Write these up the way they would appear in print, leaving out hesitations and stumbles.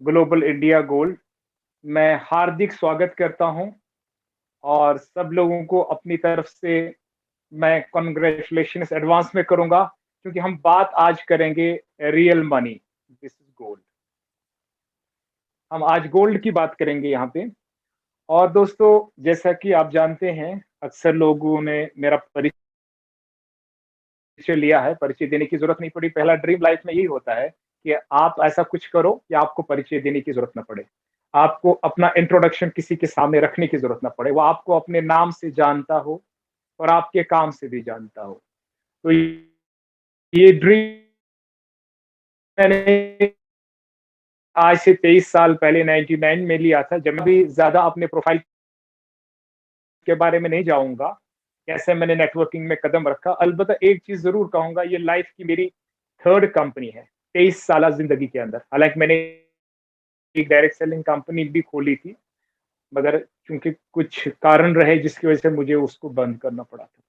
Global India gold. मैं हार्दिक स्वागत करता हूं और सब लोगों को अपनी तरफ से मैं कॉन्ग्रेचुलेशन एडवांस में करूंगा, क्योंकि हम बात आज करेंगे real money. This is gold. हम आज गोल्ड की बात करेंगे यहाँ पे। और दोस्तों, जैसा कि आप जानते हैं, अक्सर लोगों ने मेरा परिचय लिया है, परिचय देने की जरूरत नहीं पड़ी। पहला ड्रीम लाइफ में यही होता है कि आप ऐसा कुछ करो कि आपको परिचय देने की जरूरत ना पड़े, आपको अपना इंट्रोडक्शन किसी के सामने रखने की जरूरत ना पड़े, वो आपको अपने नाम से जानता हो और आपके काम से भी जानता हो। तो ये ड्रीम मैंने आज से 23 साल पहले 99 में लिया था, जब मैं भी ज्यादा अपने प्रोफाइल के बारे में नहीं जाऊंगा, कैसे मैंने नेटवर्किंग में कदम रखा। अलबत्ता एक चीज जरूर कहूंगा, ये लाइफ की मेरी थर्ड कंपनी है 23 साल जिंदगी के अंदर। हालांकि मैंने एक डायरेक्ट सेलिंग कंपनी भी खोली थी, मगर चूंकि कुछ कारण रहे जिसकी वजह से मुझे उसको बंद करना पड़ा था।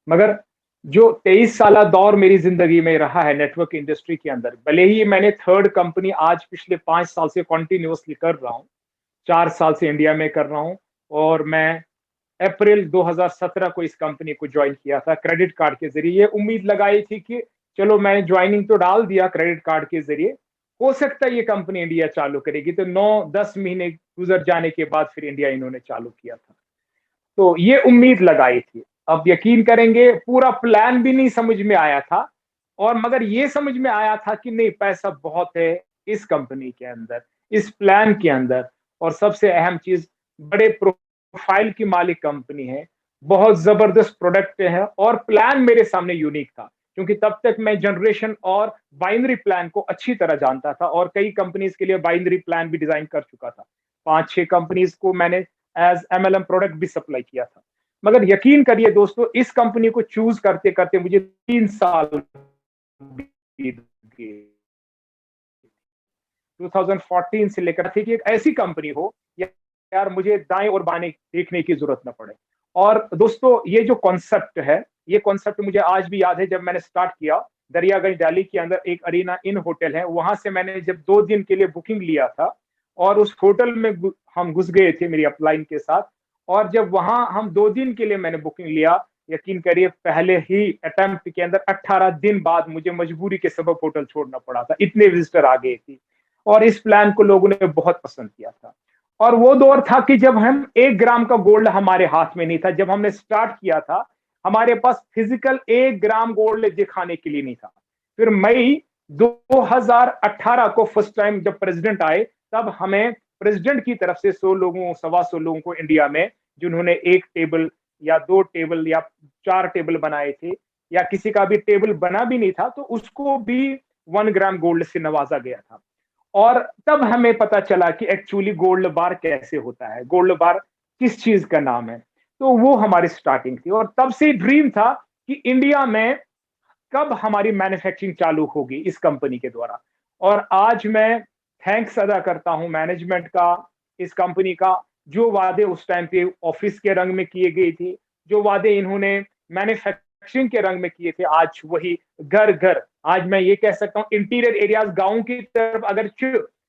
मगर जो 23 साल दौर मेरी जिंदगी में रहा है नेटवर्क इंडस्ट्री के अंदर, भले ही मैंने थर्ड कंपनी आज पिछले 5 साल से कॉन्टिन्यूसली कर रहा हूँ, 4 साल से इंडिया में कर रहा हूँ। और मैं अप्रैल 2017 को इस कंपनी को ज्वाइन किया था क्रेडिट कार्ड के जरिए। ये उम्मीद लगाई थी कि चलो, मैंने ज्वाइनिंग तो डाल दिया क्रेडिट कार्ड के जरिए, हो सकता है ये कंपनी इंडिया चालू करेगी। तो 9-10 महीने गुजर जाने के बाद फिर इंडिया इन्होंने चालू किया था। तो ये उम्मीद लगाई थी। अब यकीन करेंगे, पूरा प्लान भी नहीं समझ में आया था, और मगर ये समझ में आया था कि नहीं, पैसा बहुत है इस कंपनी के अंदर, इस प्लान के अंदर। और सबसे अहम चीज, बड़े प्रोफाइल की मालिक कंपनी है, बहुत जबरदस्त प्रोडक्ट है, और प्लान मेरे सामने यूनिक था, क्योंकि तब तक मैं जनरेशन और बाइनरी प्लान को अच्छी तरह जानता था, और कई कंपनीज के लिए बाइनरी प्लान भी डिजाइन कर चुका था। 5-6 कंपनीज को मैंने एज एमएलएम प्रोडक्ट भी सप्लाई किया था। मगर यकीन करिए दोस्तों, इस कंपनी को चूज करते करते मुझे 3 साल बीत गए। 2014 से लेकर थी कि एक ऐसी कंपनी हो यार मुझे दाएं और बाएं देखने की जरूरत न पड़े। और दोस्तों, ये जो कॉन्सेप्ट है, ये कॉन्सेप्ट मुझे आज भी याद है। जब मैंने स्टार्ट किया, दरियागंज दिल्ली के अंदर एक अरीना इन होटल है, वहां से मैंने जब 2 दिन के लिए बुकिंग लिया था, और उस होटल में हम घुस गए थे मेरी अपलाइन के साथ। और जब वहां हम 2 दिन के लिए मैंने बुकिंग लिया, यकीन करिए पहले ही अटेम्प्ट के अंदर 18 दिन बाद मुझे मजबूरी के सबब होटल छोड़ना पड़ा था, इतने विजिटर आ गए थे। और इस प्लान को लोगों ने बहुत पसंद किया था। और वो दौर था कि जब हम 1 ग्राम का गोल्ड हमारे हाथ में नहीं था। जब हमने स्टार्ट किया था, हमारे पास फिजिकल 1 ग्राम गोल्ड दिखाने के लिए नहीं था। फिर मई 2018 को फर्स्ट टाइम जब प्रेसिडेंट आए, तब हमें प्रेसिडेंट की तरफ से 100 लोगों, 125 लोगों को इंडिया में, जिन्होंने 1 टेबल या 2 टेबल या 4 टेबल बनाए थे, या किसी का भी टेबल बना भी नहीं था, तो उसको भी 1 ग्राम गोल्ड से नवाजा गया था। और तब हमें पता चला कि एक्चुअली गोल्ड बार कैसे होता है, गोल्ड बार किस चीज का नाम है। तो वो हमारी स्टार्टिंग थी, और तब से ड्रीम था कि इंडिया में कब हमारी मैन्युफैक्चरिंग चालू होगी इस कंपनी के द्वारा। और आज मैं थैंक्स अदा करता हूं मैनेजमेंट का, इस कंपनी का। जो वादे उस टाइम पे ऑफिस के रंग में किए गए थे, जो वादे इन्होंने मैन्युफैक्चरिंग के रंग में किए थे, आज वही घर घर। आज मैं ये कह सकता हूँ, इंटीरियर एरियाज गांव की तरफ अगर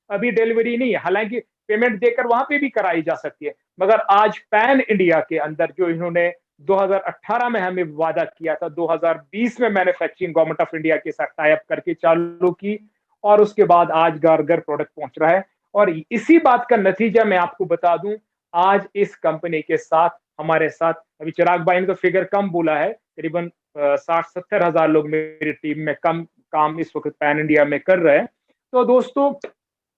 अभी डिलीवरी नहीं है, हालांकि पेमेंट देकर वहां पे भी कराई जा सकती है, मगर आज पैन इंडिया के अंदर जो इन्होंने 2018 में हमें वादा किया था, 2020 में मैन्युफैक्चरिंग गवर्नमेंट ऑफ इंडिया के साथ टाई अप करके चालू की, और उसके बाद आज घर घर प्रोडक्ट पहुंच रहा है। और इसी बात का नतीजा मैं आपको बता दूं, आज इस कंपनी के साथ, हमारे साथ, अभी चिराग भाई ने तो फिगर कम बोला है, करीबन 60-70 हजार लोग मेरी टीम में कम काम इस वक्त पैन इंडिया में कर रहे हैं। तो दोस्तों,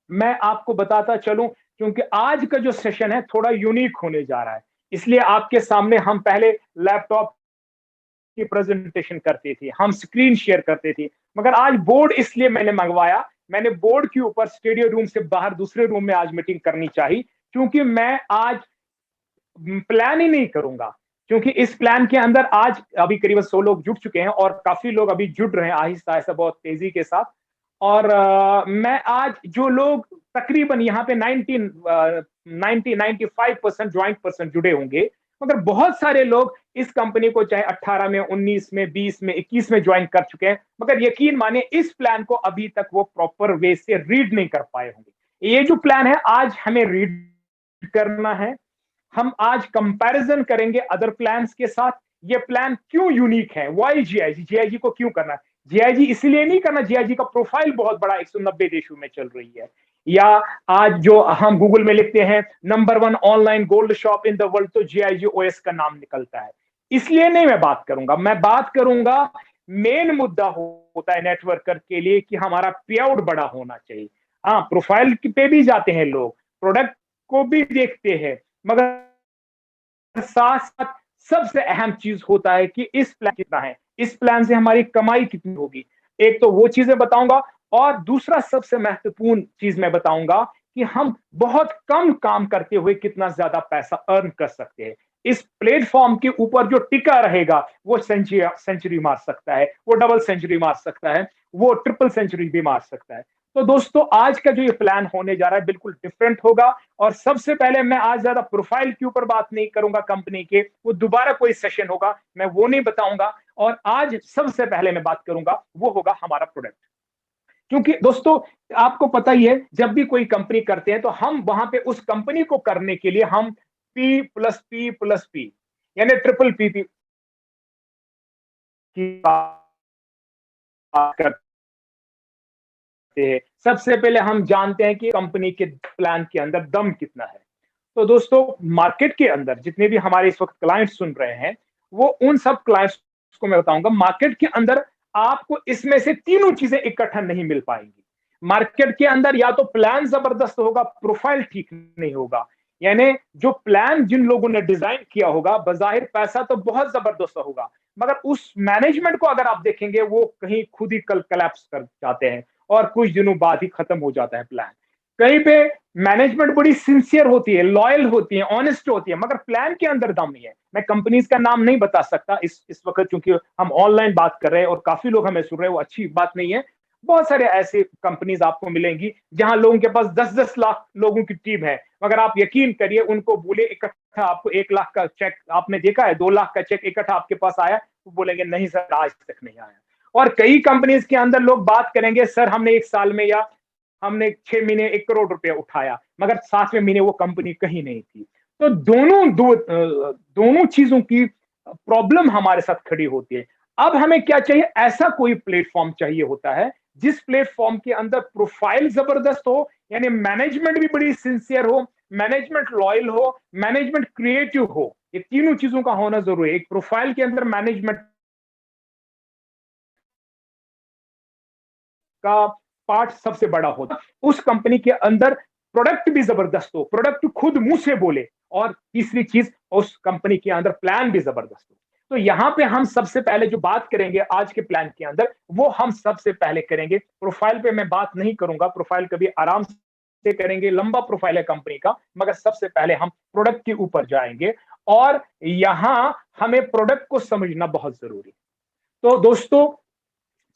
मैं आपको बताता चलूं, क्योंकि आज का जो सेशन है थोड़ा यूनिक होने जा रहा है, इसलिए आपके सामने हम पहले लैपटॉप की प्रेजेंटेशन करते थे, हम स्क्रीन शेयर करते थे, मगर आज बोर्ड इसलिए मैंने मंगवाया। मैंने बोर्ड के ऊपर स्टूडियो रूम से बाहर दूसरे रूम में आज मीटिंग करनी चाहिए, क्योंकि मैं आज प्लान ही नहीं करूंगा, क्योंकि इस प्लान के अंदर आज अभी करीबन 100 लोग जुड़ चुके हैं, और काफी लोग अभी जुड़ रहे हैं आहिस्ता आहिस्ता, बहुत तेजी के साथ। और मैं आज जो लोग तकरीबन यहाँ पे 90-95% ज्वाइंट पर्सन जुड़े होंगे, मगर बहुत सारे लोग इस कंपनी को चाहे 18 में, 19 में, 20 में, 21 में ज्वाइन कर चुके हैं, मगर यकीन माने इस प्लान को अभी तक वो प्रॉपर वे से रीड नहीं कर पाए होंगे। ये जो प्लान है आज हमें रीड करना है। हम आज कंपैरिजन करेंगे अदर प्लान्स के साथ। ये प्लान क्यों यूनिक है, वाई जीआईजी, जीआईजी को क्यों करना है। जीआईजी इसलिए नहीं करना, जीआईजी का प्रोफाइल बहुत बड़ा 190 देशों में चल रही है। या आज जो हम गूगल में लिखते हैं number 1 online gold shop in the world, तो जीआईजी ओएस का नाम निकलता है। इसलिए नहीं मैं बात करूंगा, मैं बात करूंगा मेन मुद्दा होता है नेटवर्कर के लिए कि हमारा पे आउट बड़ा होना चाहिए। हाँ, प्रोफाइल पे भी जाते हैं लोग, प्रोडक्ट को भी देखते हैं, मगर साथ साथ सबसे अहम चीज होता है कि इस प्लान कितना है, इस प्लान से हमारी कमाई कितनी होगी। एक तो वो चीजें बताऊंगा, और दूसरा सबसे महत्वपूर्ण चीज मैं बताऊंगा कि हम बहुत कम काम करते हुए कितना ज्यादा पैसा अर्न कर सकते हैं। इस प्लेटफॉर्म के ऊपर जो टिका रहेगा वो सेंचुरी मार सकता है, वो डबल सेंचुरी मार सकता है, वो ट्रिपल सेंचुरी भी मार सकता है। तो दोस्तों आज का जो ये प्लान होने जा रहा है बिल्कुल डिफरेंट होगा। और सबसे पहले मैं आज ज्यादा प्रोफाइल के ऊपर बात नहीं करूंगा कंपनी के, वो दोबारा कोई सेशन होगा, मैं वो नहीं बताऊंगा। और आज सबसे पहले मैं बात करूंगा वो होगा हमारा प्रोडक्ट। क्योंकि दोस्तों आपको पता ही है, जब भी कोई कंपनी करते हैं तो हम वहां पे उस कंपनी को करने के लिए हम P plus P plus P, यानी ट्रिपल पी की बात करते हैं। सबसे पहले हम जानते हैं कि कंपनी के प्लान के अंदर दम कितना है। तो दोस्तों मार्केट के अंदर जितने भी हमारे इस वक्त क्लाइंट सुन रहे हैं, वो उन सब क्लाइंट्स को मैं बताऊंगा, मार्केट के अंदर आपको इसमें से तीनों चीजें इकट्ठा नहीं मिल पाएंगी। मार्केट के अंदर या तो प्लान जबरदस्त होगा, प्रोफाइल ठीक नहीं होगा। यानी जो प्लान जिन लोगों ने डिजाइन किया होगा, बजाहिर पैसा तो बहुत जबरदस्त होगा, मगर उस मैनेजमेंट को अगर आप देखेंगे वो कहीं खुद ही कल कलेप्स कर जाते हैं और कुछ दिनों बाद ही खत्म हो जाता है प्लान। कहीं पे मैनेजमेंट बड़ी सिंसियर होती है, लॉयल होती है, ऑनेस्ट होती है, मगर प्लान के अंदर दम नहीं है। मैं कंपनीज का नाम नहीं बता सकता इस वक्त, क्योंकि हम ऑनलाइन बात कर रहे हैं और काफी लोग हमें सुन रहे हैं, वो अच्छी बात नहीं है। बहुत सारे ऐसे कंपनीज आपको मिलेंगी जहां लोगों के पास 10-10 लाख लोगों की टीम है, मगर आप यकीन करिए उनको बोले इकट्ठा आपको 1 लाख का चेक, आपने देखा है 2 लाख का चेक इकट्ठा आपके पास आया, वो बोलेंगे नहीं सर आज तक नहीं आया। और कई कंपनीज के अंदर लोग बात करेंगे सर हमने 1 साल में या हमने 6 महीने 1 करोड़ रुपया उठाया, मगर 7वें महीने वो कंपनी कहीं नहीं थी। तो दोनों चीजों की प्रॉब्लम हमारे साथ खड़ी होती है। अब हमें क्या चाहिए, ऐसा कोई प्लेटफॉर्म चाहिए होता है जिस प्लेटफॉर्म के अंदर प्रोफाइल जबरदस्त हो, यानी मैनेजमेंट भी बड़ी सिंसियर हो, मैनेजमेंट लॉयल हो, मैनेजमेंट क्रिएटिव हो। ये तीनों चीजों का होना जरूरी है। एक प्रोफाइल के अंदर मैनेजमेंट का पार्ट सबसे बड़ा होता, उस कंपनी के अंदर प्रोडक्ट भी जबरदस्त हो, प्रोडक्ट खुद मुंह से बोले, और तीसरी चीज उस कंपनी के अंदर प्लान भी जबरदस्त हो। तो यहां पे हम सबसे पहले जो बात करेंगे आज के प्लान के अंदर, वो हम सबसे पहले करेंगे प्रोफाइल पे। मैं बात नहीं करूंगा, प्रोफाइल कभी आराम से करेंगे, लंबा प्रोफाइल है कंपनी का, मगर सबसे पहले हम प्रोडक्ट के ऊपर जाएंगे। और यहां हमें प्रोडक्ट को समझना बहुत जरूरी। तो दोस्तों,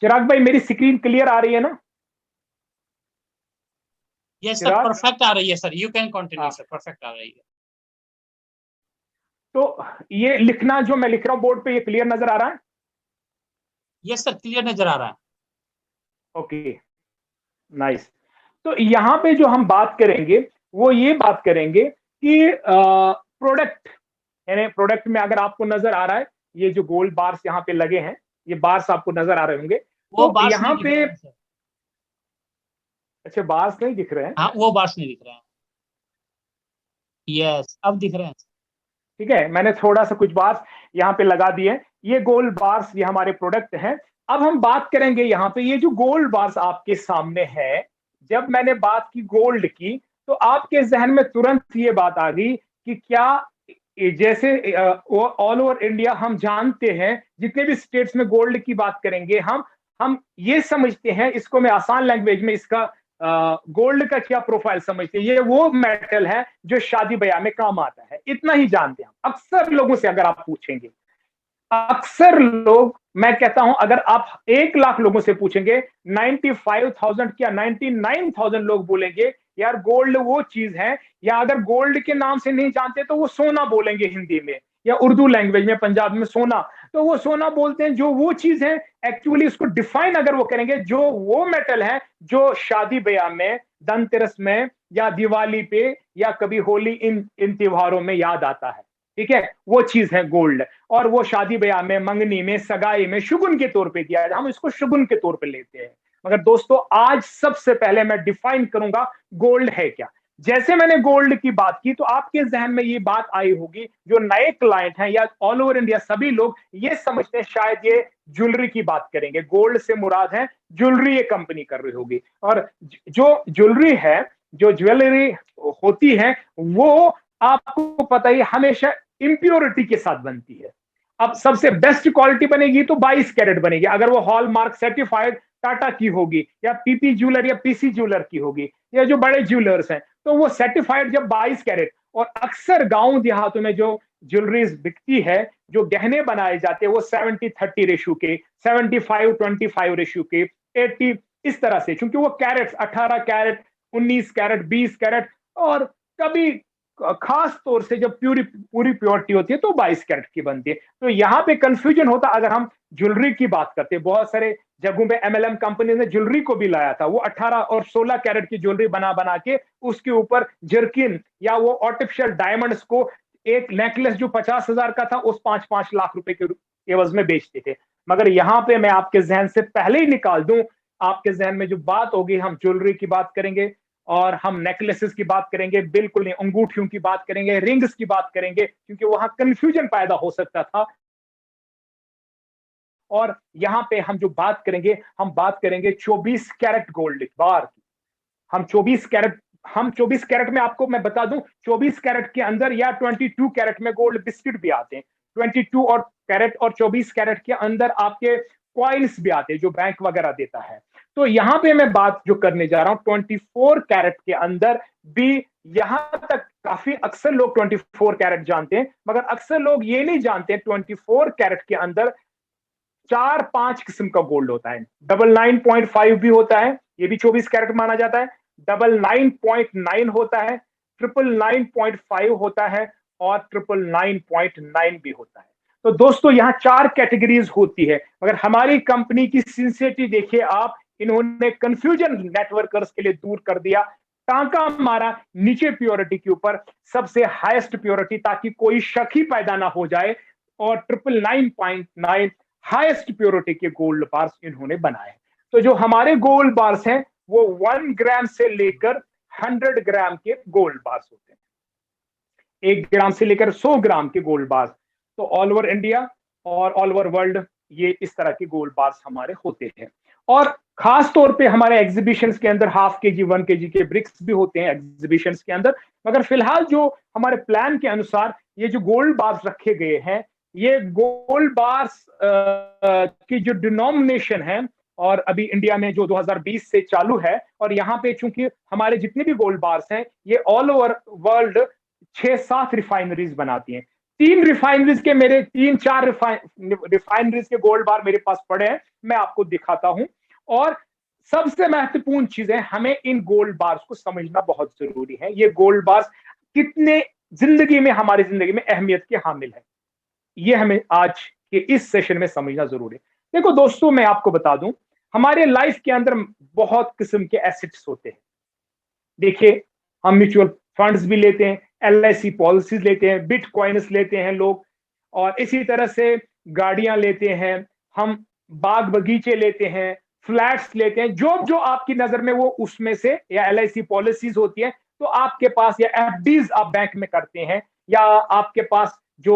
चिराग भाई मेरी स्क्रीन क्लियर आ रही है ना? यस सर, परफेक्ट आ रही है sir, you can continue sir, perfect आ रही है। तो ये लिखना जो मैं लिख रहा हूं बोर्ड पे, ये क्लियर नजर आ रहा है? यस सर, क्लियर नजर आ रहा है। Okay, nice. तो यहां पे जो हम बात करेंगे वो ये बात करेंगे कि प्रोडक्ट, यानी प्रोडक्ट में अगर आपको नजर आ रहा है, ये जो गोल्ड बार्स यहाँ पे लगे हैं, ये बार्स आपको नजर आ रहे होंगे। वो तो बार्स यहाँ नहीं दिख पे, रहे हैं सर। अच्छा बार्स नहीं दिख रहे हैं? हाँ, वो बार्स नहीं दिख रहे हैं। यस, अब दिख रहे हैं। ठीक है, मैंने थोड़ा सा कुछ बार्स यहाँ पे लगा दिए। ये गोल्ड बार्स, ये हमारे प्रोडक्ट हैं। अब हम बात करेंगे यहाँ पे, ये जो गोल्ड बार्स आपके सामने है, जब मैंने बात की गोल्ड की, तो आपके जहन में तुरंत ये बात आ गई कि क्या, जैसे ऑल ओवर इंडिया हम जानते हैं, जितने भी स्टेट्स में गोल्ड की बात करेंगे हम ये समझते हैं, इसको मैं आसान लैंग्वेज में इसका गोल्ड का क्या प्रोफाइल समझते हैं, ये वो मेटल है जो शादी ब्याह में काम आता है, इतना ही जानते हैं। अक्सर लोगों से अगर आप पूछेंगे, अक्सर लोग, मैं कहता हूं अगर आप 1 लाख लोगों से पूछेंगे, 95,000 क्या 99,000 लोग बोलेंगे यार गोल्ड वो चीज है, या अगर गोल्ड के नाम से नहीं जानते तो वो सोना बोलेंगे हिंदी में, या उर्दू लैंग्वेज में पंजाब में सोना, तो वो सोना बोलते हैं जो वो चीज है। एक्चुअली उसको डिफाइन अगर वो करेंगे, जो वो मेटल है जो शादी ब्याह में धनतेरस में या दिवाली पे या कभी होली, इन त्योहारों में याद आता है। ठीक है, वो चीज है गोल्ड। और वो शादी ब्याह में, मंगनी में, सगाई में शुगुन के तौर पे दिया जाए, हम इसको शुगुन के तौर पे लेते हैं। मगर दोस्तों आज सबसे पहले मैं डिफाइन करूंगा गोल्ड है क्या। जैसे मैंने गोल्ड की बात की तो आपके जहन में ये बात आई होगी, जो नए क्लाइंट हैं या ऑल ओवर इंडिया सभी लोग ये समझते हैं शायद ये ज्वेलरी की बात करेंगे, गोल्ड से मुराद है ज्वेलरी ये कंपनी कर रही होगी। और जो ज्वेलरी है, जो ज्वेलरी होती है, वो आपको पता ही हमेशा इंप्योरिटी के साथ बनती है। अब सबसे बेस्ट क्वालिटी बनेगी तो 22 कैरेट बनेगी, अगर वो हॉलमार्क सर्टिफाइड टाटा की होगी या पीपी ज्वेलर या पीसी ज्वेलर की होगी या जो बड़े ज्वेलर्स हैं, तो वो सर्टिफाइड जब 22 कैरेट। और अक्सर गांव देहातों में जो ज्वेलरीज बिकती है, जो गहने बनाए जाते हैं, वो 70-30 रेशियो के, 75-25 रेशियो के, 80 इस तरह से, क्योंकि वो कैरेट्स 18 कैरेट, 19 कैरेट, 20 कैरेट, और कभी खास तौर से जब पूरी प्योरिटी होती है तो 22 कैरेट की बनती है। तो यहाँ पे कंफ्यूजन होता अगर हम ज्वेलरी की बात करते हैं। बहुत सारे जगहों पे एमएलएम कंपनी ने ज्वेलरी को भी लाया था, वो 18 और 16 कैरेट की ज्वेलरी बना बना के उसके ऊपर जर्किन या वो आर्टिफिशियल डायमंड्स को, एक नेकलेस जो 50,000 का था उस 5-5 लाख रुपए के एवज में बेचते थे। मगर यहाँ पे मैं आपके जहन से पहले ही निकाल दूं, आपके जहन में जो बात होगी, हम ज्वेलरी की बात करेंगे और हम नेकलेसेस की बात करेंगे, बिल्कुल नहीं अंगूठियों की बात करेंगे, रिंग्स की बात करेंगे, क्योंकि वहां कंफ्यूजन पैदा हो सकता था। और यहां पे हम जो बात करेंगे, हम बात करेंगे 24 कैरेट गोल्ड बार की। हम 24 कैरेट में आपको मैं बता दूं, 24 कैरेट के अंदर या 22 कैरेट में गोल्ड बिस्किट भी आते हैं। 22 और कैरेट और 24 कैरेट के अंदर आपके कॉइन्स भी आते हैं जो बैंक वगैरह देता है। तो यहां पे मैं बात जो करने जा रहा हूं 24 कैरेट के अंदर भी, यहां तक काफी अक्सर लोग 24 कैरेट जानते हैं, मगर अक्सर लोग ये नहीं जानते 24 कैरेट के अंदर 4-5 किस्म का गोल्ड होता है। 99.5 भी होता है, ये भी 24 कैरेट माना जाता है। 99.9 होता है, 999.5 होता है और 999.9 भी होता है। तो दोस्तों यहाँ 4 कैटेगरीज होती है। मगर हमारी कंपनी की सिंसियरिटी देखिए आप, इन्होंने कंफ्यूजन नेटवर्कर्स के लिए दूर कर दिया, टांका मारा नीचे प्योरिटी के ऊपर, सबसे हाईएस्ट प्योरिटी, ताकि कोई शक ही पैदा ना हो जाए। और 999.9 हाईएस्ट प्योरिटी के गोल्ड बार्स इन्होंने बनाए। तो जो हमारे गोल्ड बार्स हैं वो 1 ग्राम से लेकर 100 ग्राम के गोल्ड बार्स होते हैं, 1 ग्राम से लेकर 100 ग्राम के गोल्ड बार्स। तो ऑल ओवर इंडिया और ऑल ओवर वर्ल्ड ये इस तरह के गोल्ड बार्स हमारे होते हैं। और खास तौर पे हमारे एग्जीबिशंस के अंदर हाफ के जी 1 केजी के ब्रिक्स भी होते हैं एग्जीबिशंस के अंदर। मगर फिलहाल जो हमारे प्लान के अनुसार ये जो गोल्ड बार्स रखे गए हैं, ये गोल्ड बार्स की जो डिनोमिनेशन है, और अभी इंडिया में जो 2020 से चालू है, और यहाँ पे चूंकि हमारे जितने भी गोल्ड बार्स हैं ये ऑल ओवर वर्ल्ड 6-7 रिफाइनरीज बनाती हैं। 3 रिफाइनरीज के मेरे 3-4 रिफाइनरीज के गोल्ड बार मेरे पास पड़े हैं, मैं आपको दिखाता हूं। और सबसे महत्वपूर्ण चीज है, हमें इन गोल्ड बार्स को समझना बहुत जरूरी है। ये गोल्ड बार्स कितने जिंदगी में, हमारी जिंदगी में अहमियत के हामिल है, ये हमें आज के इस सेशन में समझना जरूरी है। देखो दोस्तों, मैं आपको बता दूं, हमारे लाइफ के अंदर बहुत किस्म के एसेट्स होते हैं। देखिए, हम म्यूचुअल फंड्स भी लेते हैं, एलआईसी पॉलिसीज लेते हैं, बिटकॉइन्स लेते हैं लोग, और इसी तरह से गाड़ियां लेते हैं, हम बाग बगीचे लेते हैं, फ्लैट्स लेते हैं, जो जो आपकी नजर में वो उसमें से, या एलआईसी पॉलिसीज होती है तो आपके पास, या एफडीज आप बैंक में करते हैं, या आपके पास जो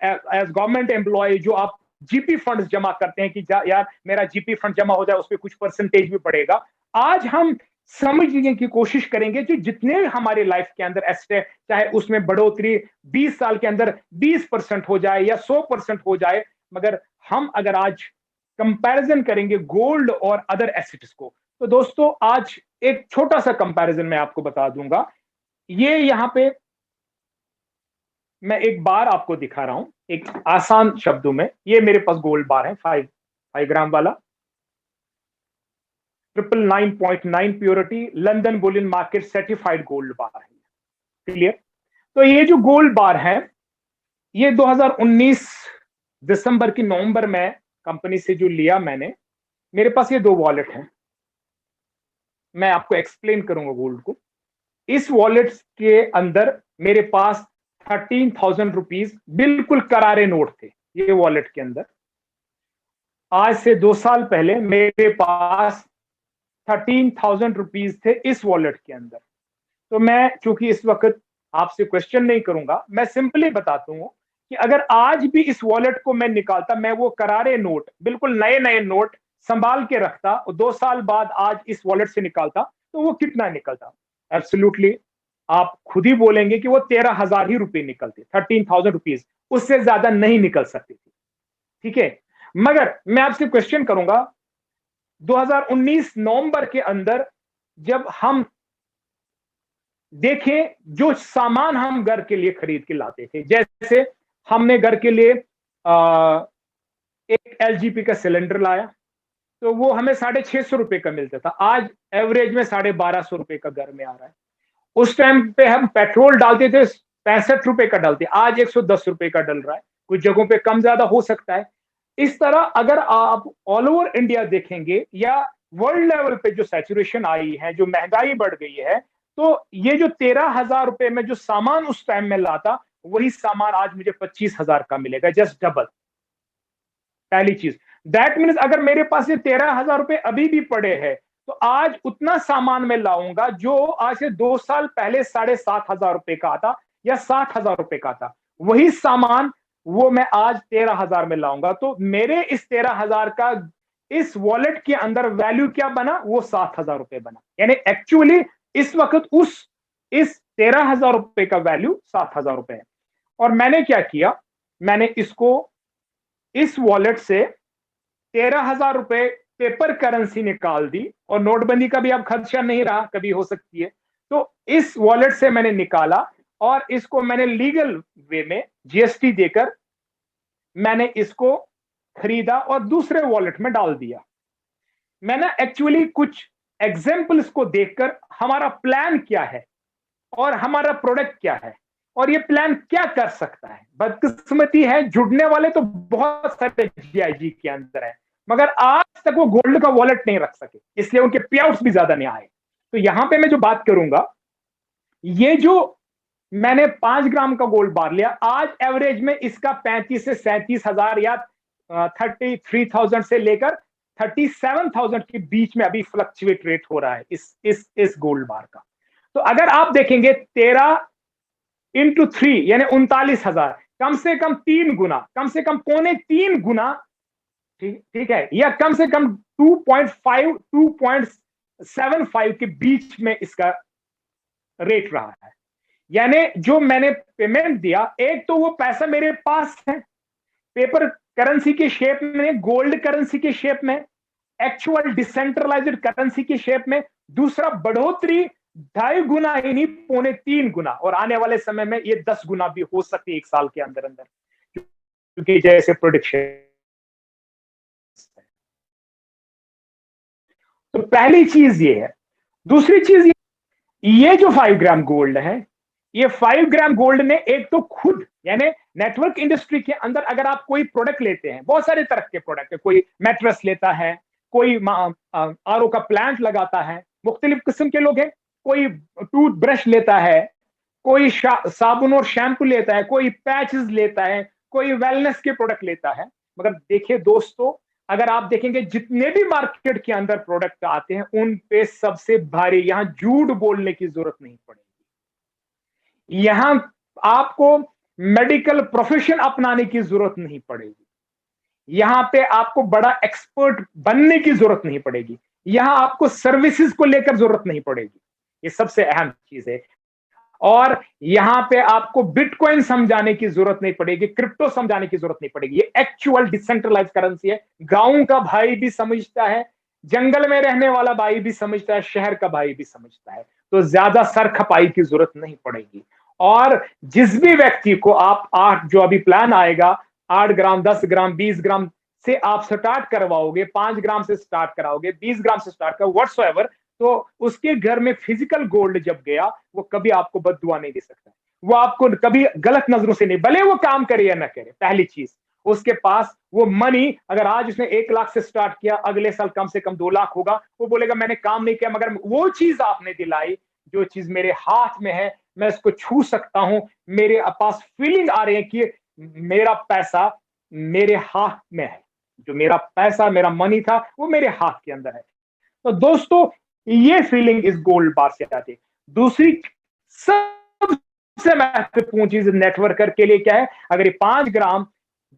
एज गवर्नमेंट एम्प्लॉय जो आप जीपी फंड जमा करते हैं कि यार मेरा जीपी फंड जमा हो जाए, उस पर कुछ परसेंटेज भी पड़ेगा। आज हम समझने की कोशिश करेंगे कि जितने हमारे लाइफ के अंदर एसेट है, चाहे उसमें बढ़ोतरी 20 साल के अंदर 20% हो जाए या 100% हो जाए, मगर हम अगर आज कंपैरिजन करेंगे गोल्ड और अदर एसेट्स को, तो दोस्तों आज एक छोटा सा कंपैरिजन मैं आपको बता दूंगा। ये यहां पे मैं एक बार आपको दिखा रहा हूं एक आसान शब्दों में। ये मेरे पास गोल्ड बार है 5 ग्राम वाला, 999.9 purity, London Boolean market certified gold बार है। क्लियर? तो ये जो गोल्ड बार है, ये 2019 दिसंबर की नवंबर में कंपनी से जो लिया मैंने, मेरे पास ये 2 वॉलेट हैं। मैं आपको एक्सप्लेन करूंगा गोल्ड को। इस वॉलेट के अंदर मेरे पास 13,000 रुपीज बिल्कुल करारे नोट थे ये वॉलेट के अंदर। आज से 2 साल पहले मेरे पास 13,000 रुपीज थे इस वॉलेट के अंदर। तो मैं चूंकि इस वक्त आपसे क्वेश्चन नहीं करूंगा, मैं सिंपली बताता हूं कि अगर आज भी इस वॉलेट को मैं निकालता, मैं वो करारे नोट, बिल्कुल नए नए नोट संभाल के रखता और 2 साल बाद आज इस वॉलेट से निकालता, तो वो कितना निकलता? एब्सोल्युटली आप खुद ही बोलेंगे कि वो 13,000 ही रुपए निकलते, 13,000 रुपीज, उससे ज्यादा नहीं निकल सकते थे। ठीक है, मगर मैं आपसे क्वेश्चन करूंगा, 2019 नवंबर के अंदर जब हम देखें जो सामान हम घर के लिए खरीद के लाते थे, जैसे हमने घर के लिए एक एलजीपी का सिलेंडर लाया, तो वो हमें 650 रुपए का मिलता था, आज एवरेज में 1250 रुपए का घर में आ रहा है। उस टाइम पे हम पेट्रोल डालते थे 65 रुपए का डालते, आज 110 रुपए का डल रहा है, कुछ जगहों पे कम ज्यादा हो सकता है। इस तरह अगर आप ऑल ओवर इंडिया देखेंगे या वर्ल्ड लेवल पे जो सैचुरेशन आई है, जो महंगाई बढ़ गई है, तो ये जो 13,000 रुपए में जो सामान उस टाइम में लाता, वही सामान आज मुझे 25,000 का मिलेगा, जस्ट डबल। पहली चीज, दैट मीन्स अगर मेरे पास ये 13,000 रुपए अभी भी पड़े हैं, तो आज उतना सामान मैं लाऊंगा जो आज से 2 साल पहले 7,500 रुपए का आता या 60,000 रुपए का आता, वही सामान वो मैं आज 13,000 में लाऊंगा। तो मेरे इस 13,000 का इस वॉलेट के अंदर वैल्यू क्या बना? वो 7,000 रुपए बना। यानी एक्चुअली इस वक्त इस 13,000 रुपए का वैल्यू 7,000 रुपए है। और मैंने क्या किया, मैंने इसको इस वॉलेट से 13,000 रुपए पेपर करेंसी निकाल दी, और नोटबंदी का भी अब खदशा नहीं रहा, कभी हो सकती है, तो इस वॉलेट से मैंने निकाला और इसको मैंने लीगल वे में जीएसटी देकर मैंने इसको खरीदा और दूसरे वॉलेट में डाल दिया। मैंने एक्चुअली कुछ एग्जाम्पल्स को देखकर हमारा प्लान क्या है और हमारा प्रोडक्ट क्या है और ये प्लान क्या कर सकता है। बदकिस्मती है, जुड़ने वाले तो बहुत सारे जीआईजी के अंदर है, मगर आज तक वो गोल्ड का वॉलेट नहीं रख सके, इसलिए उनके पे आउट्स भी ज्यादा नहीं आए। तो यहां पे मैं जो बात करूंगा, ये जो मैंने 5 ग्राम का गोल्ड बार लिया, आज एवरेज में इसका 35 से 37,000 या 33,000 से लेकर 37,000 के बीच में अभी फ्लक्चुएट रेट हो रहा है इस गोल्ड बार का। तो अगर आप देखेंगे 13 इंटू 3 यानी 39,000, कम से कम 3 गुना, कम से कम 2.25 गुना, ठीक है, या कम से कम 2.5 2.75 के बीच में इसका रेट रहा है। यानी जो मैंने पेमेंट दिया, एक तो वो पैसा मेरे पास है पेपर करेंसी के शेप में, गोल्ड करेंसी के शेप में, एक्चुअल डिसेंट्रलाइज्ड करेंसी के शेप में, दूसरा बढ़ोतरी 2.5 गुना ही नहीं, 2.25 गुना, और आने वाले समय में ये 10 गुना भी हो सकती है 1 साल के अंदर अंदर, क्योंकि जैसे प्रोडिक्शन। तो पहली चीज ये है। दूसरी चीज ये जो 5 ग्राम गोल्ड है, ये 5 ग्राम गोल्ड ने एक तो खुद, यानी नेटवर्क इंडस्ट्री के अंदर अगर आप कोई प्रोडक्ट लेते हैं, बहुत सारे तरह के प्रोडक्ट है, कोई मैट्रेस लेता है, कोई आरओ का प्लांट लगाता है, मुख्तलिफ किस्म के लोग हैं, कोई टूथब्रश लेता है, कोई साबुन और शैम्पू लेता है, कोई पैचेस लेता है, कोई वेलनेस के प्रोडक्ट लेता है। मगर देखिए दोस्तों, अगर आप देखेंगे जितने भी मार्केट के अंदर प्रोडक्ट आते हैं, उन पे सबसे भारी, यहां झूठ बोलने की जरूरत नहीं पड़ेगी, यहां आपको मेडिकल प्रोफेशन अपनाने की जरूरत नहीं पड़ेगी, यहां पे आपको बड़ा एक्सपर्ट बनने की जरूरत नहीं पड़ेगी, यहां आपको सर्विसेज को लेकर जरूरत नहीं पड़ेगी, ये सबसे अहम चीज है। और यहां पे आपको बिटकॉइन समझाने की जरूरत नहीं पड़ेगी, क्रिप्टो समझाने की जरूरत नहीं पड़ेगी, ये एक्चुअल डिसेंट्रलाइज करेंसी है। गांव का भाई भी समझता है, जंगल में रहने वाला भाई भी समझता है, शहर का भाई भी समझता है, तो ज्यादा सर खपाई की जरूरत नहीं पड़ेगी। और जिस भी व्यक्ति को आप 8 जो अभी प्लान आएगा, 8 ग्राम, 10 ग्राम, 20 ग्राम से आप स्टार्ट करवाओगे, 5 ग्राम से स्टार्ट कराओगे, 20 ग्राम से स्टार्ट कर व्हाट्सएवर, तो उसके घर में फिजिकल गोल्ड जब गया, वो कभी आपको बद्दुआ नहीं दे सकता, वो आपको कभी गलत नजरों से नहीं, भले वो काम करे या ना करे, पहली चीज। उसके पास वो मनी, अगर आज उसने 1 लाख से स्टार्ट किया, अगले साल कम से कम 2 लाख होगा। वो बोलेगा मैंने काम नहीं किया, मगर वो चीज आपने दिलाई, जो चीज मेरे हाथ में है, मैं इसको छू सकता हूं, मेरे पास फीलिंग आ रही है कि मेरा पैसा मेरे हाथ में है, जो मेरा पैसा, मेरा मनी था, वो मेरे हाथ के अंदर है। तो दोस्तों, ये फीलिंग इस गोल्ड बार से आती है। दूसरी सबसे महत्वपूर्ण चीज नेटवर्कर के लिए क्या है? अगर ये 5 ग्राम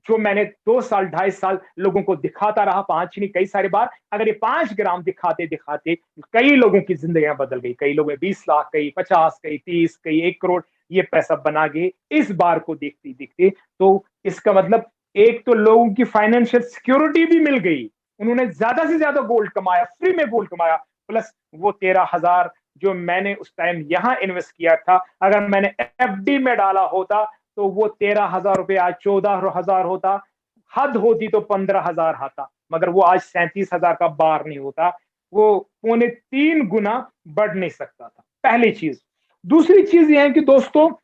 जो मैंने 2 साल 2.5 साल लोगों को दिखाता रहा, 5 नहीं कई सारी बार, अगर ये 5 ग्राम दिखाते दिखाते कई लोगों की जिंदगियां बदल गई, कई लोगों 20 लाख, कई 50, कई 30, कई 1 करोड़ ये पैसा बना गए इस बार को देखते देखते। तो इसका मतलब एक तो लोगों की फाइनेंशियल सिक्योरिटी भी मिल गई, उन्होंने ज्यादा से ज्यादा गोल्ड कमाया, फ्री में गोल्ड कमाया, प्लस वो 13,000 जो मैंने उस टाइम यहां इन्वेस्ट किया था, अगर मैंने एफडी में डाला होता तो वो 13,000 रुपए आज 14,000 होता, हद होती तो 15,000 आता, मगर वो आज 37,000 का बार नहीं होता, वो 2.25 गुना बढ़ नहीं सकता था। पहली चीज। दूसरी चीज यह है कि दोस्तों,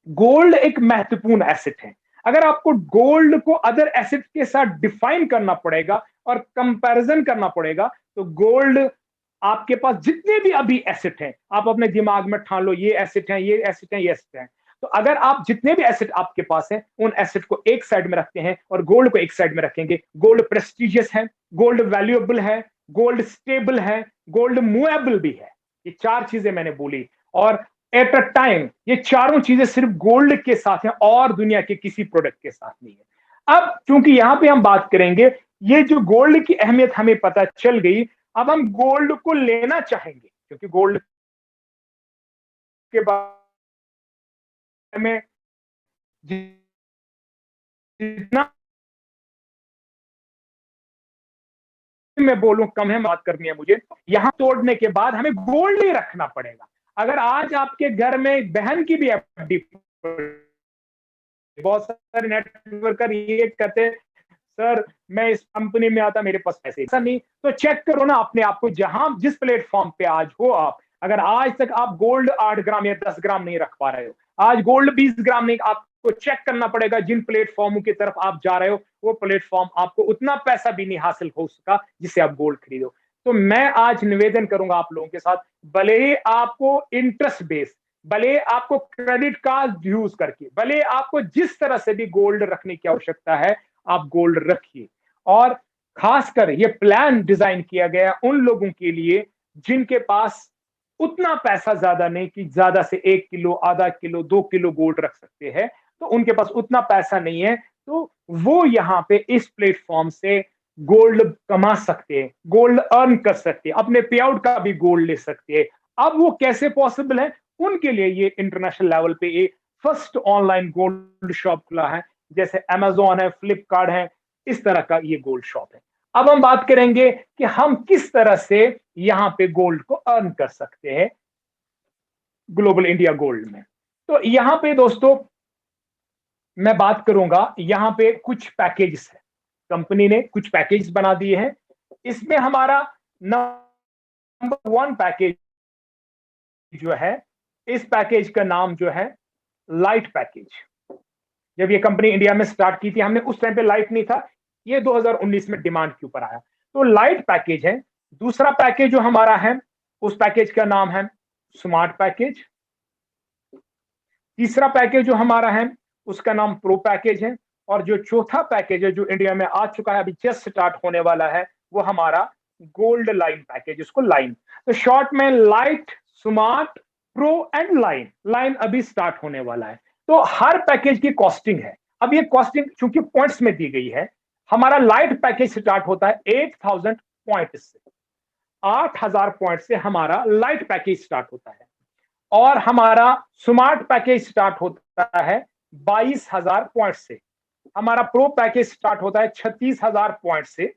गोल्ड एक महत्वपूर्ण एसेट है। अगर आपको गोल्ड को अदर एसेट के साथ डिफाइन करना पड़ेगा और कंपैरिजन करना पड़ेगा, तो गोल्ड आपके पास जितने भी अभी एसेट हैं, आप अपने दिमाग में ठान लो, ये एसेट है, ये एसेट है, ये एसेट है। तो अगर आप जितने भी एसेट आपके पास हैं, उन एसेट को एक साइड में रखते हैं और गोल्ड को एक साइड में रखेंगे, गोल्ड प्रेस्टिजियस है, गोल्ड वैल्यूएबल है, गोल्ड स्टेबल है, गोल्ड मूवेबल भी है। ये 4 चीजें मैंने बोली, और एट अ टाइम ये चारों चीजें सिर्फ गोल्ड के साथ हैं और दुनिया के किसी प्रोडक्ट के साथ नहीं है। अब चूंकि यहां पे हम बात करेंगे, ये जो गोल्ड की अहमियत हमें पता चल गई, अब हम गोल्ड को लेना चाहेंगे, क्योंकि गोल्ड के बारे में जितना मैं बोलूं कम है, बात करनी है मुझे। यहां तोड़ने के बाद हमें गोल्ड ही रखना पड़ेगा। अगर आज आपके घर में बहन की भी एफडी, बहुत सारे नेटवर्कर ये कहते, सर मैं इस कंपनी में आता, मेरे पास पैसे, ऐसा नहीं, तो चेक करो ना अपने आप को, जहां जिस प्लेटफॉर्म पे आज हो आप, अगर आज तक आप गोल्ड 8 ग्राम या 10 ग्राम नहीं रख पा रहे हो, आज गोल्ड 20 ग्राम नहीं, आपको चेक करना पड़ेगा जिन प्लेटफॉर्मों की तरफ आप जा रहे हो, वो प्लेटफॉर्म आपको उतना पैसा भी नहीं हासिल हो सका जिससे आप गोल्ड खरीदो। तो मैं आज निवेदन करूंगा आप लोगों के साथ, भले ही आपको इंटरेस्ट बेस, भले आपको क्रेडिट कार्ड यूज करके, भले आपको जिस तरह से भी गोल्ड रखने की आवश्यकता है, आप गोल्ड रखिए। और खासकर ये प्लान डिजाइन किया गया उन लोगों के लिए जिनके पास उतना पैसा ज्यादा नहीं कि ज्यादा से 1 किलो, आधा किलो, 2 किलो गोल्ड रख सकते हैं, तो उनके पास उतना पैसा नहीं है, तो वो यहां पे इस प्लेटफॉर्म से गोल्ड कमा सकते हैं, गोल्ड अर्न कर सकते हैं, अपने पे आउट का भी गोल्ड ले सकते हैं। अब वो कैसे पॉसिबल है? उनके लिए ये इंटरनेशनल लेवल पे ये फर्स्ट ऑनलाइन गोल्ड शॉप खुला है, जैसे अमेजोन है, फ्लिपकार्ट है, इस तरह का ये गोल्ड शॉप है। अब हम बात करेंगे कि हम किस तरह से यहां पे गोल्ड को अर्न कर सकते हैं ग्लोबल इंडिया गोल्ड में। तो यहां पे दोस्तों मैं बात करूंगा, यहां पे कुछ पैकेजेस है, कंपनी ने कुछ पैकेज बना दिए हैं। इसमें हमारा नंबर 1 पैकेज जो है, इस पैकेज का नाम जो है लाइट पैकेज। जब ये कंपनी इंडिया में स्टार्ट की थी हमने, उस टाइम पे लाइट नहीं था, ये 2019 में डिमांड के ऊपर आया, तो लाइट पैकेज है। दूसरा पैकेज जो हमारा है, उस पैकेज का नाम है स्मार्ट पैकेज। तीसरा पैकेज जो हमारा है, उसका नाम प्रो पैकेज है। और जो चौथा पैकेज है, जो इंडिया में आ चुका है, अभी जस्ट स्टार्ट होने वाला है, वो हमारा गोल्ड लाइन पैकेज, उसको लाइन। तो शॉर्ट में light, smart, pro and line. Line अभी स्टार्ट होने वाला है। तो हर पैकेज की कॉस्टिंग है। अब ये कॉस्टिंग चूंकि पॉइंट्स में दी गई है, हमारा लाइट पैकेज स्टार्ट होता है 8,000 पॉइंट से, 8,000 पॉइंट से हमारा लाइट पैकेज स्टार्ट होता है। और हमारा स्मार्ट पैकेज स्टार्ट होता है 22,000 पॉइंट से। हमारा प्रो पैकेज स्टार्ट होता है 36,000 पॉइंट से।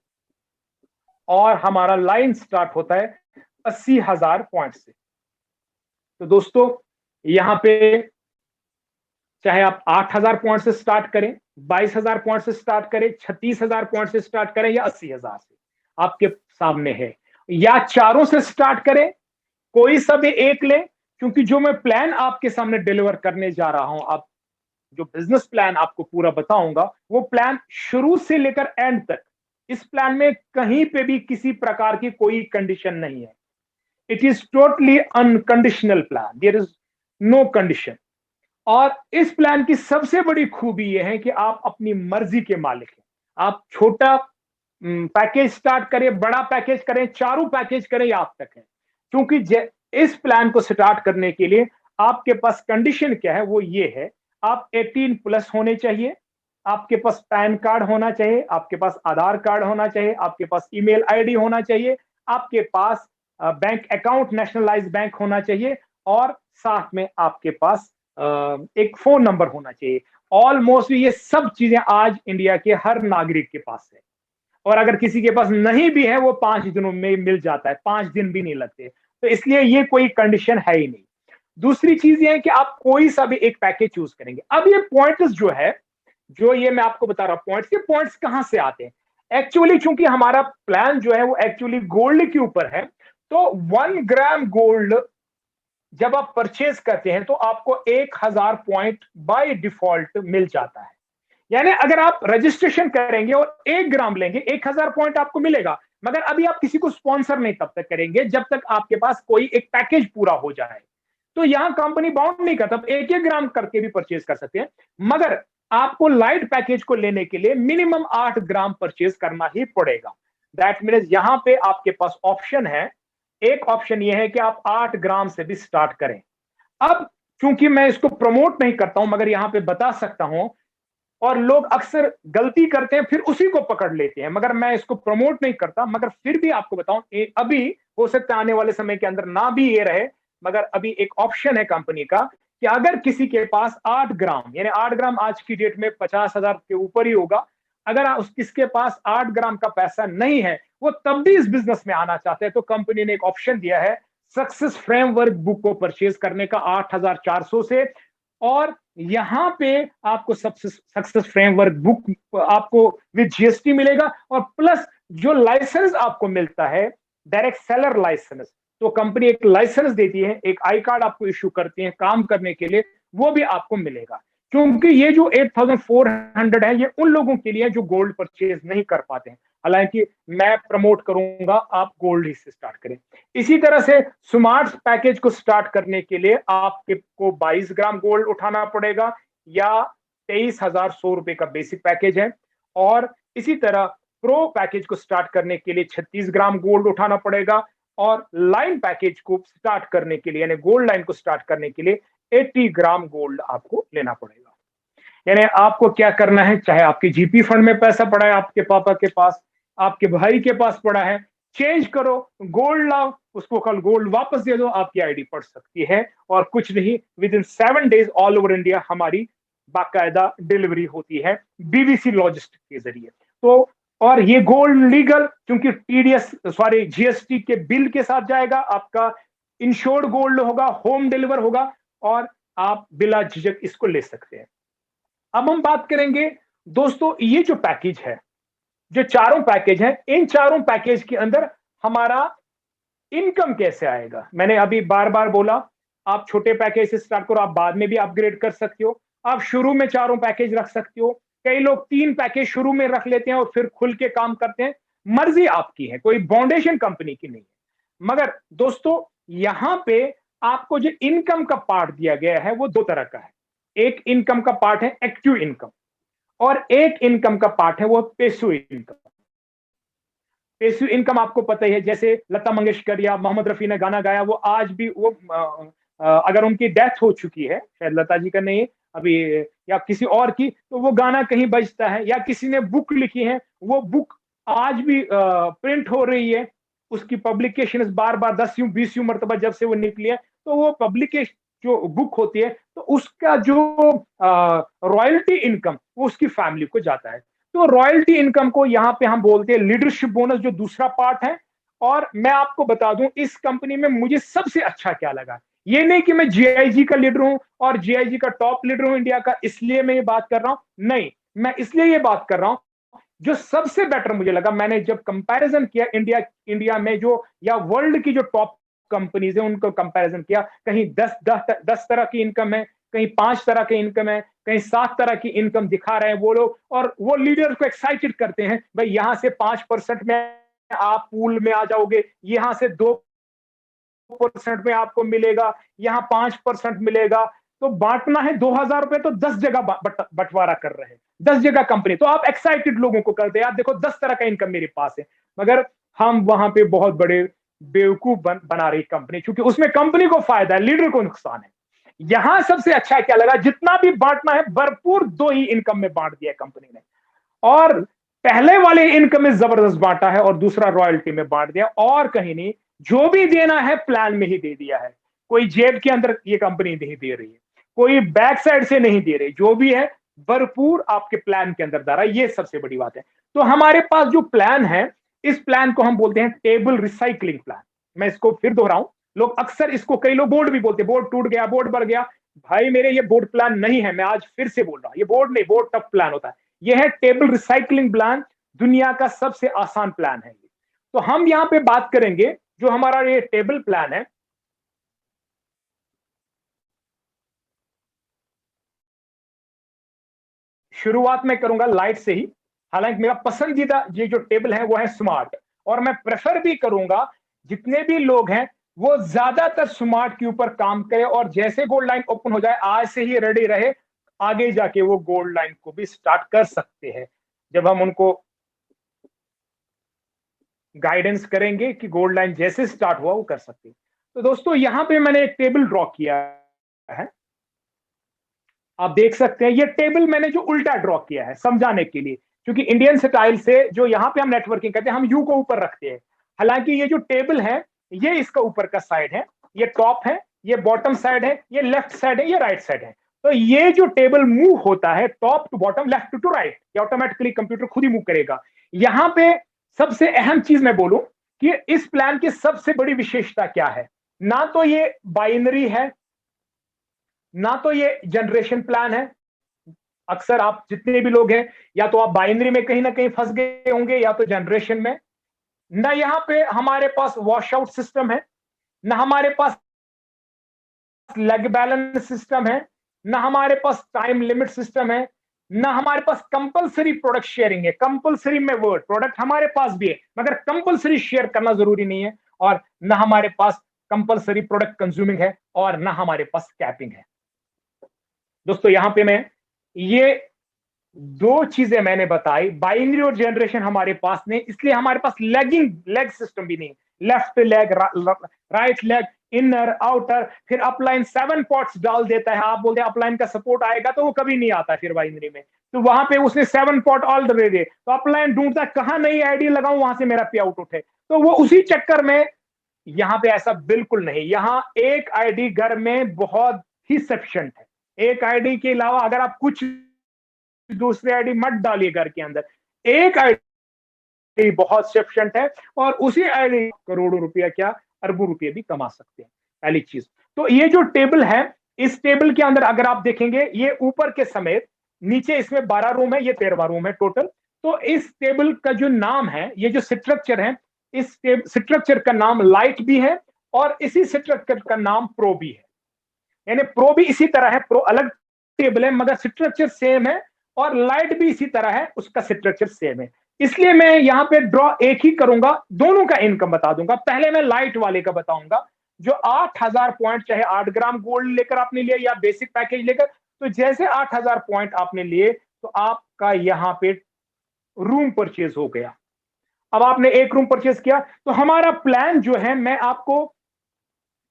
और हमारा लाइन स्टार्ट होता है 80,000 पॉइंट से। तो दोस्तों, यहां पे चाहे आप 8,000 पॉइंट से स्टार्ट करें, 22,000 पॉइंट से स्टार्ट करें, 36,000 पॉइंट से स्टार्ट करें, या 80,000 से, आपके सामने है। या चारों से स्टार्ट करें, कोई सा भी एक लें, क्योंकि जो मैं प्लान आपके सामने डिलीवर करने जा रहा हूं, आप जो बिजनेस प्लान आपको पूरा बताऊंगा, वो प्लान शुरू से लेकर एंड तक, इस प्लान में कहीं पे भी किसी प्रकार की कोई कंडीशन नहीं है। It is totally unconditional plan, there is no condition. और इस प्लान की सबसे बड़ी खूबी यह है कि आप अपनी मर्जी के मालिक हैं। आप छोटा पैकेज स्टार्ट करें, बड़ा पैकेज करें, चारों पैकेज करें, या आप तक है। क्योंकि इस प्लान को स्टार्ट करने के लिए आपके पास कंडीशन क्या है, वो ये है, आप 18+ होने चाहिए, आपके पास पैन कार्ड होना चाहिए, आपके पास आधार कार्ड होना चाहिए, आपके पास ईमेल आईडी होना चाहिए, आपके पास बैंक अकाउंट नेशनलाइज्ड बैंक होना चाहिए, और साथ में आपके पास एक फोन नंबर होना चाहिए। ऑलमोस्ट ये सब चीजें आज इंडिया के हर नागरिक के पास है, और अगर किसी के पास नहीं भी है वो 5 दिनों में मिल जाता है, 5 दिन भी नहीं लगते। तो इसलिए ये कोई कंडीशन है ही नहीं। दूसरी चीज ये है कि आप कोई सा भी एक पैकेज चूज करेंगे। अब ये पॉइंट्स जो है, जो ये मैं आपको बता रहा हूं पॉइंट्स, ये पॉइंट्स कहां से आते हैं? एक्चुअली चूंकि हमारा प्लान जो है वो एक्चुअली गोल्ड के ऊपर है, तो 1 ग्राम गोल्ड जब आप परचेज करते हैं तो आपको 1000 पॉइंट बाय डिफॉल्ट मिल जाता है। यानी अगर आप रजिस्ट्रेशन करेंगे और 1 ग्राम लेंगे, 1000 पॉइंट आपको मिलेगा। मगर अभी आप किसी को स्पॉन्सर नहीं तब तक करेंगे जब तक आपके पास कोई एक पैकेज पूरा हो जाए। तो यहां कंपनी बाउंड नहीं करता, 1-1 ग्राम करके भी परचेज कर सकते हैं। मगर आपको लाइट पैकेज को लेने के लिए मिनिमम 8 ग्राम परचेज करना ही पड़ेगा। दैट मीन्स यहां पे आपके पास ऑप्शन है। एक ऑप्शन यह है कि आप 8 ग्राम से भी स्टार्ट करें। अब चूंकि मैं इसको प्रमोट नहीं करता हूं, मगर यहां पे बता सकता हूं, और लोग अक्सर गलती करते हैं फिर उसी को पकड़ लेते हैं, मगर मैं इसको प्रमोट नहीं करता। मगर फिर भी आपको बताऊं, अभी हो सकता है आने वाले समय के अंदर ना भी ये रहे, मगर अभी एक ऑप्शन है कंपनी का कि अगर किसी के पास 8 ग्राम, यानी 8 ग्राम आज की डेट में 50,000 के ऊपर ही होगा, अगर किसके पास 8 ग्राम का पैसा नहीं है, वो तब भी इस बिजनेस में आना चाहते हैं, तो कंपनी ने एक ऑप्शन दिया है सक्सेस फ्रेमवर्क बुक को परचेज करने का 8,400 से। और यहां पे आपको सक्सेस फ्रेमवर्क बुक आपको विद जीएसटी मिलेगा, और प्लस जो लाइसेंस आपको मिलता है, डायरेक्ट सेलर लाइसेंस, तो कंपनी एक लाइसेंस देती है, एक आई कार्ड आपको इशू करती है काम करने के लिए, वो भी आपको मिलेगा। क्योंकि ये जो 8400 है, ये उन लोगों के लिए जो गोल्ड परचेज नहीं कर पाते हैं। हालांकि मैं प्रमोट करूंगा आप गोल्ड ही से स्टार्ट करें। इसी तरह से स्मार्ट पैकेज को स्टार्ट करने के लिए आपको 22 ग्राम गोल्ड उठाना पड़ेगा, या 23,100 रुपए का बेसिक पैकेज है। और इसी तरह प्रो पैकेज को स्टार्ट करने के लिए 36 ग्राम गोल्ड उठाना पड़ेगा, और लाइन पैकेज को स्टार्ट करने के लिए, यानी गोल्ड लाइन को स्टार्ट करने के लिए 80 ग्राम गोल्ड आपको लेना पड़ेगा। यानी आपको क्या करना है, चाहे आपके जीपी फंड में पैसा पड़ा है, आपके पापा के पास, आपके भाई के पास पड़ा है, चेंज करो, गोल्ड लाओ, उसको कल गोल्ड वापस दे दो, आपकी आईडी पड़ सकती है। और कुछ नहीं, with in 7 days all over India हमारी बाकायदा डिलीवरी होती है बीवीसी लॉजिस्टिक के जरिए। तो और ये गोल्ड लीगल, क्योंकि टीडीएस सॉरी जीएसटी के बिल के साथ जाएगा, आपका इंश्योर्ड गोल्ड होगा, होम डिलीवर होगा, और आप बिला झिझक इसको ले सकते हैं। अब हम बात करेंगे दोस्तों, ये जो पैकेज है, जो चारों पैकेज हैं, इन चारों पैकेज के अंदर हमारा इनकम कैसे आएगा। मैंने अभी बार बार बोला, आप छोटे पैकेज से स्टार्ट करो, आप बाद में भी अपग्रेड कर सकते हो, आप शुरू में चारों पैकेज रख सकते हो। कई लोग 3 पैकेज शुरू में रख लेते हैं और फिर खुल के काम करते हैं, मर्जी आपकी है, कोई बाउंडेशन कंपनी की नहीं है। मगर दोस्तों, यहां पे आपको जो इनकम का पार्ट दिया गया है वो 2 तरह का है। एक इनकम का पार्ट है एक्टिव इनकम, और एक इनकम का पार्ट है वो पैसिव इनकम। पैसिव इनकम आपको पता ही है, जैसे लता मंगेशकर या मोहम्मद रफी ने गाना गाया, वो आज भी वो अगर उनकी डेथ हो चुकी है, शायद लता जी का नहीं अभी, या किसी और की, तो वो गाना कहीं बजता है। या किसी ने बुक लिखी है, वो बुक आज भी प्रिंट हो रही है, उसकी पब्लिकेशन बार बार 10वीं 20वीं मरतबा जब से वो निकली है, तो वो पब्लिकेशन जो बुक होती है, तो उसका जो रॉयल्टी इनकम वो उसकी फैमिली को जाता है। तो रॉयल्टी इनकम को यहां पे हम बोलते हैं लीडरशिप बोनस, जो दूसरा पार्ट है। और मैं आपको बता दूं, इस कंपनी में मुझे सबसे अच्छा क्या लगा, ये नहीं कि मैं जीआईजी का लीडर हूं और जीआईजी का टॉप लीडर हूं इंडिया का, इसलिए मैं ये बात कर रहा हूं, नहीं, मैं इसलिए ये बात कर रहा हूं, जो सबसे बेटर मुझे लगा, मैंने जब कंपैरिजन किया इंडिया में जो, या वर्ल्ड की जो टॉप कंपनीज है, उनको कंपैरिजन किया, कहीं 10 तरह की इनकम है, कहीं 5 तरह के इनकम है, कहीं 7 तरह की इनकम दिखा रहे हैं वो लोग, और वो लीडर को एक्साइटेड करते हैं, भाई यहां से 5% में आप पूल में आ जाओगे, यहां से 2% में आपको मिलेगा, यहां 5% मिलेगा। तो बांटना है 2,000 रुपए, तो 10 जगह बंटवारा कर रहे हैं, 10 जगह कंपनी। तो आप एक्साइटेड लोगों को करते हैं, यार देखो 10 तरह का इनकम मेरे पास है। मगर हम वहां पे बहुत बड़े बेवकूफ बना रही कंपनी, क्योंकि उसमें कंपनी को फायदा है, लीडर को नुकसान है। यहां सबसे अच्छा क्या लगा, जितना भी बांटना है भरपूर 2 ही इनकम में बांट दिया कंपनी ने, और पहले वाले इनकम में जबरदस्त बांटा है और दूसरा रॉयल्टी में बांट दिया, और कहीं नहीं। जो भी देना है प्लान में ही दे दिया है, कोई जेब के अंदर ये कंपनी नहीं दे रही है, कोई बैक साइड से नहीं दे रही, जो भी है भरपूर आपके प्लान के अंदर डाला। ये सबसे बड़ी बात है। तो हमारे पास जो प्लान है, इस प्लान को हम बोलते हैं टेबल रिसाइकलिंग प्लान। मैं इसको फिर दोहराऊं, लोग अक्सर इसको, कई लोग बोर्ड भी बोलते हैं, बोर्ड टूट गया, बोर्ड बढ़ गया। भाई मेरे, ये बोर्ड प्लान नहीं है, मैं आज फिर से बोल रहा हूं, ये बोर्ड नहीं, बोर्ड टफ प्लान होता है। यह है टेबल रिसाइकलिंग प्लान, दुनिया का सबसे आसान प्लान है। तो हम यहां पे बात करेंगे, जो हमारा ये टेबल प्लान है, शुरुआत में करूंगा लाइट से ही। हालांकि मेरा पसंदीदा ये जो टेबल है वो है स्मार्ट, और मैं प्रेफर भी करूंगा जितने भी लोग हैं वो ज्यादातर स्मार्ट के ऊपर काम करें, और जैसे गोल्ड लाइन ओपन हो जाए आज से ही रेडी रहे, आगे जाके वो गोल्ड लाइन को भी स्टार्ट कर सकते हैं, जब हम उनको गाइडेंस करेंगे कि गोल्ड लाइन जैसे स्टार्ट हुआ वो कर सकते हैं। तो दोस्तों यहां पे मैंने एक टेबल ड्रॉ किया है, आप देख सकते हैं। ये टेबल मैंने जो उल्टा ड्रॉ किया है समझाने के लिए, क्योंकि इंडियन स्टाइल से जो यहाँ पे हम नेटवर्किंग करते हैं, हम यू को ऊपर रखते हैं। हालांकि ये जो टेबल है, ये इसका ऊपर का साइड है, ये टॉप है, ये बॉटम साइड है, ये लेफ्ट साइड है, ये राइट साइड है। तो ये जो टेबल मूव होता है top to bottom, left to right, ये ऑटोमेटिकली कंप्यूटर खुद ही मूव करेगा। यहां पे सबसे अहम चीज मैं बोलूं कि इस प्लान की सबसे बड़ी विशेषता क्या है, ना तो ये बाइनरी है, ना तो ये जनरेशन प्लान है। अक्सर आप जितने भी लोग हैं, या तो आप बाइनरी में कहीं ना कहीं फंस गए होंगे, या तो जनरेशन में। ना यहां पे हमारे पास वॉश आउट सिस्टम है, ना हमारे पास लेग बैलेंस सिस्टम है, ना हमारे पास टाइम लिमिट सिस्टम है, ना हमारे पास कंपलसरी प्रोडक्ट शेयरिंग है। कंपलसरी में वर्ड, प्रोडक्ट हमारे पास भी है मगर कंपलसरी शेयर करना जरूरी नहीं है, और ना हमारे पास कंपलसरी प्रोडक्ट कंज्यूमिंग है, और ना हमारे पास कैपिंग है। दोस्तों यहां पे मैं ये 2 चीजें मैंने बताई, बाइनरी और जनरेशन हमारे पास नहीं, इसलिए हमारे पास लेग सिस्टम भी नहीं, left leg, right leg, inner outer, फिर अपलाइन 7 पॉट्स डाल देता है। आप बोलते हैं अपलाइन का सपोर्ट आएगा, तो वो कभी नहीं आता फिर बाइनरी में। तो वहां पे उसने 7 पॉट ऑल दे दे, तो अपलाइन ढूंढता है कहां नई आईडी लगाऊं वहां से मेरा पे आउट उठे, तो वो उसी चक्कर में। यहां पे ऐसा बिल्कुल नहीं, यहां एक आईडी घर में बहुत ही सफिशिएंट है। एक आईडी के अलावा अगर आप कुछ दूसरी आईडी मत डालिए घर के अंदर, एक आईडी बहुत सफिशिएंट है, और उसी आईडी करोड़ों रुपया क्या अरबों रुपये भी कमा सकते हैं। पहली चीज तो ये जो टेबल है, इस टेबल के अंदर अगर आप देखेंगे, ये ऊपर के समेत नीचे इसमें 12 रूम है, ये 13वां रूम है टोटल। तो इस टेबल का जो नाम है, ये जो स्ट्रक्चर है, इस स्ट्रक्चर का नाम लाइट भी है, और इसी स्ट्रक्चर का नाम प्रो भी है। यानी प्रो भी इसी तरह है, प्रो अलग टेबल है मगर स्ट्रक्चर सेम है, और लाइट भी इसी तरह है, उसका स्ट्रक्चर सेम है। इसलिए मैं यहां पे ड्रॉ एक ही करूंगा, दोनों का इनकम बता दूंगा। पहले मैं लाइट वाले का बताऊंगा, जो 8,000 पॉइंट, चाहे 8 ग्राम गोल्ड लेकर आपने लिया या बेसिक पैकेज लेकर, तो जैसे 8,000 पॉइंट आपने लिए तो आपका यहां पे रूम परचेज हो गया। अब आपने एक रूम परचेज किया, तो हमारा प्लान जो है, मैं आपको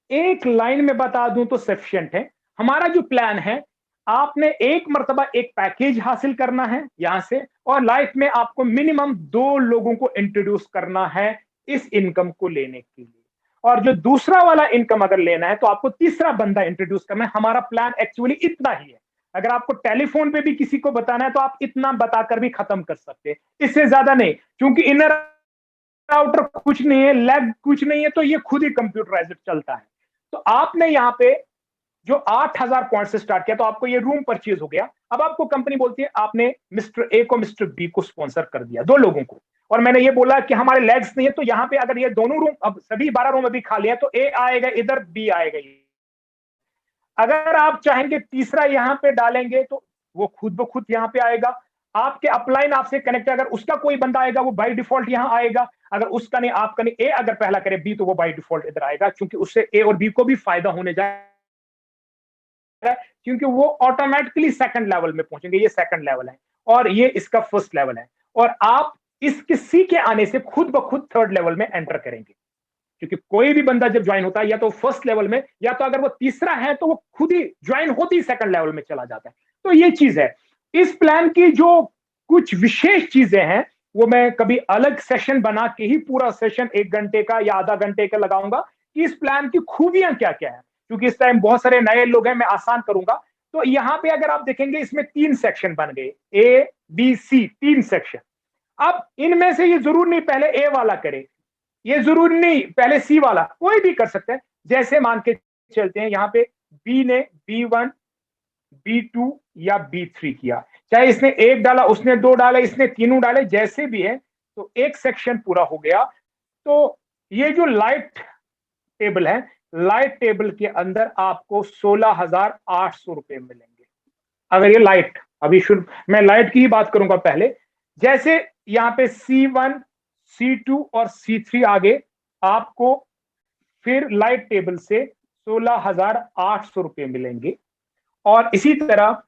एक लाइन में बता दूं तो सफिशिएंट है। हमारा जो प्लान है, आपने एक मर्तबा एक पैकेज हासिल करना है यहां से, और लाइफ में आपको मिनिमम 2 लोगों को इंट्रोड्यूस करना है इस इनकम को लेने के लिए, और जो दूसरा वाला इनकम अगर लेना है तो आपको तीसरा बंदा इंट्रोड्यूस करना है। हमारा प्लान एक्चुअली इतना ही है। अगर आपको टेलीफोन पे भी किसी को बताना है तो आप इतना बताकर भी खत्म कर सकते हैं, इससे ज्यादा नहीं, क्योंकि इनर आउटर कुछ नहीं है, लेग कुछ नहीं है, तो ये खुद ही कंप्यूटराइज्ड चलता है। तो आपने यहाँ पे जो 8,000 पॉइंट से स्टार्ट किया, तो आपको ये रूम परचेज हो गया। अब आपको कंपनी बोलती है आपने मिस्टर ए को मिस्टर बी को स्पॉन्सर कर दिया, 2 लोगों को, और मैंने ये बोला कि हमारे लेग्स नहीं है, तो यहाँ पे अगर ये दोनों रूम, अब सभी 12 रूम अभी खाली है, तो ए आएगा इधर, बी आएगा ये। अगर आप चाहेंगे तीसरा यहाँ पे डालेंगे तो वो खुद ब खुद यहाँ पे आएगा। आपके अपलाइन आपसे कनेक्ट, अगर उसका कोई बंदा आएगा वो बाय डिफॉल्ट यहाँ आएगा। अगर उसका नहीं, आपका नहीं, ए अगर पहला करे बी तो वो बाय डिफॉल्ट इधर आएगा, क्योंकि उससे ए और बी को भी फायदा होने जाएगा, क्योंकि वो ऑटोमेटिकली सेकंड लेवल में पहुंचेंगे। ये सेकंड लेवल है और ये इसका फर्स्ट लेवल है, और आप इस किसी के आने से खुद ब खुद थर्ड लेवल में एंटर करेंगे, क्योंकि कोई भी बंदा जब ज्वाइन होता है या तो फर्स्ट लेवल में, या तो अगर वो तीसरा है तो वो खुद ही ज्वाइन होती ही सेकंड लेवल में चला जाता है। तो ये चीज है। इस प्लान की जो कुछ विशेष चीजें हैं वो मैं कभी अलग सेशन बना के ही पूरा सेशन 1 घंटे का या आधा घंटे का लगाऊंगा कि इस प्लान की खूबियां क्या क्या है, क्योंकि इस टाइम बहुत सारे नए लोग हैं, मैं आसान करूंगा। तो यहां पे अगर आप देखेंगे इसमें 3 सेक्शन बन गए, ए बी सी, 3 सेक्शन। अब इनमें से ये जरूर नहीं पहले ए वाला करे, ये जरूरी नहीं पहले सी वाला, कोई भी कर सकते हैं। जैसे मान के चलते हैं यहाँ पे बी ने B1 B2 या B3 किया, चाहे इसने 1 डाला, उसने 2 डाले, इसने तीनों डाले, जैसे भी है, तो एक सेक्शन पूरा हो गया। तो ये जो लाइट टेबल है, लाइट टेबल के अंदर आपको 16,800 रुपए मिलेंगे। अगर ये लाइट, अभी शुरू मैं लाइट की ही बात करूंगा पहले। जैसे यहाँ पे C1 C2 और C3 आगे, आपको फिर लाइट टेबल से 16,800 रुपए मिलेंगे। और इसी तरह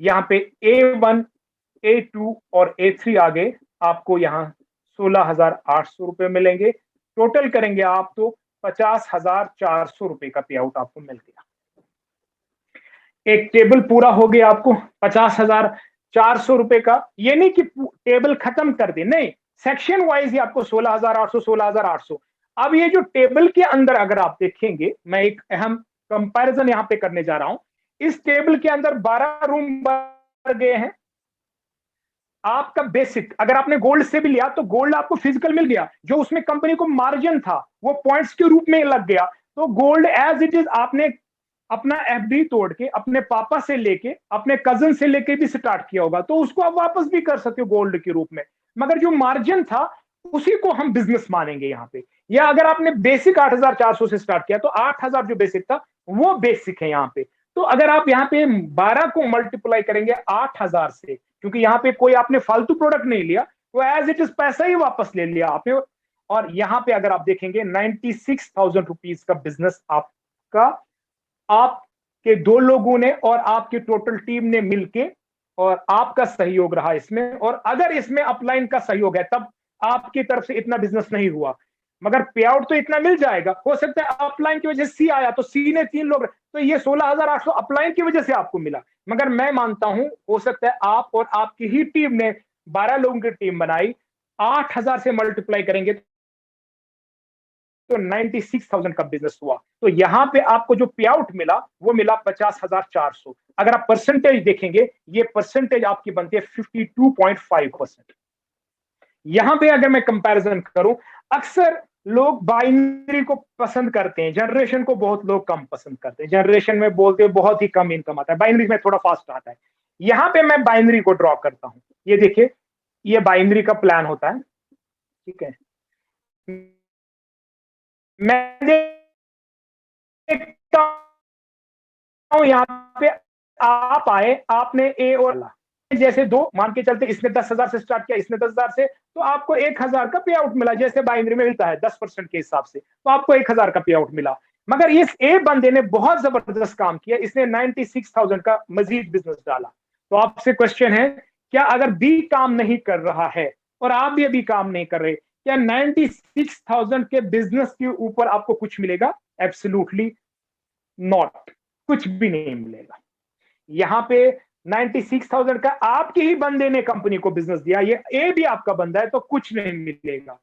यहाँ पे A1 A2 और A3 आगे आपको यहाँ 16,800 रुपए मिलेंगे। टोटल करेंगे आप तो 50,400 रुपए का पे आउट आपको मिल गया। एक टेबल पूरा हो गया आपको 50,400 रुपए का। ये नहीं कि टेबल खत्म कर दे, नहीं, सेक्शन वाइज ही आपको 16,800 16,800। अब ये जो टेबल के अंदर अगर आप देखेंगे, मैं एक अहम कंपैरिजन यहां पे करने जा रहा हूं। इस टेबल के अंदर 12 रूम भर गए हैं। आपका बेसिक अगर आपने गोल्ड से भी लिया तो गोल्ड आपको फिजिकल मिल गया, जो उसमें कंपनी को मार्जिन था वो पॉइंट्स के रूप में लग गया। तो गोल्ड एज इट इज आपने अपना एफडी तोड़ के अपने पापा से लेके अपने कजन से लेके भी स्टार्ट किया होगा, तो उसको आप वापस भी कर सकते हो गोल्ड के रूप में, मगर जो मार्जिन था उसी को हम बिजनेस मानेंगे यहाँ पे। या अगर आपने बेसिक 8,400 से स्टार्ट किया तो 8,000 जो बेसिक था वो बेसिक है यहाँ पे। तो अगर आप यहाँ पे 12 को मल्टीप्लाई करेंगे 8,000 से, क्योंकि यहाँ पे कोई आपने फालतू प्रोडक्ट नहीं लिया, वो एज इट इज पैसा ही वापस ले लिया आपने। और यहाँ पे अगर आप देखेंगे 96,000 रुपीज का बिजनेस आपका, आपके 2 लोगों ने और आपकी टोटल टीम ने मिलके, और आपका सहयोग रहा इसमें। और अगर इसमें अपलाइन का सहयोग है तब आपकी तरफ से इतना बिजनेस नहीं हुआ, मगर पे आउट तो इतना मिल जाएगा। हो सकता है अपलाइन की वजह से सी आया तो सी ने 3 लोग, तो ये 16,800 अपलाइन की वजह से आपको मिला। मगर मैं मानता हूं हो सकता है आप और आपकी ही टीम ने 12 लोगों की टीम बनाई, 8,000 से मल्टीप्लाई करेंगे तो 96,000 का बिजनेस हुआ। तो यहां पे आपको जो पे आउट मिला वो मिला 50,400। अगर आप परसेंटेज देखेंगे, ये परसेंटेज आपकी बनती है 52.5%। यहां पे अगर मैं कंपैरिजन करूं, अक्सर लोग बाइनरी को पसंद करते हैं, जनरेशन को बहुत लोग कम पसंद करते हैं। जनरेशन में बोलते हैं बहुत ही कम इनकम आता है, बाइनरी में थोड़ा फास्ट आता है। यहां पे मैं बाइनरी को ड्रॉ करता हूं। ये देखिए, ये बाइनरी का प्लान होता है, ठीक है। मैं देखता हूं यहाँ पे आप आए, आपने ए और जैसे 2 मान के चलते, इसने 10,000 से स्टार्ट किया, इसने 10,000 से, तो आपको 1,000 का पे आउट मिला। जैसे बाइनरी में मिलता है 10% के हिसाब से, तो आपको 1,000 का पे आउट मिला। मगर इस ए बंदे ने बहुत जबरदस्त काम किया, इसने 96,000 का मजीद बिजनेस डाला। तो आपसे क्वेश्चन है, क्या अगर बी काम नहीं कर रहा है और आप भी अभी काम नहीं कर रहे, क्या 96,000 के बिजनेस के ऊपर आपको कुछ मिलेगा? एब्सोल्युटली नॉट, कुछ भी नहीं मिलेगा। यहां पे 96,000 का आपके ही बंदे ने कंपनी को बिजनेस दिया, ये ए भी आपका बंदा है, तो कुछ नहीं मिलेगा।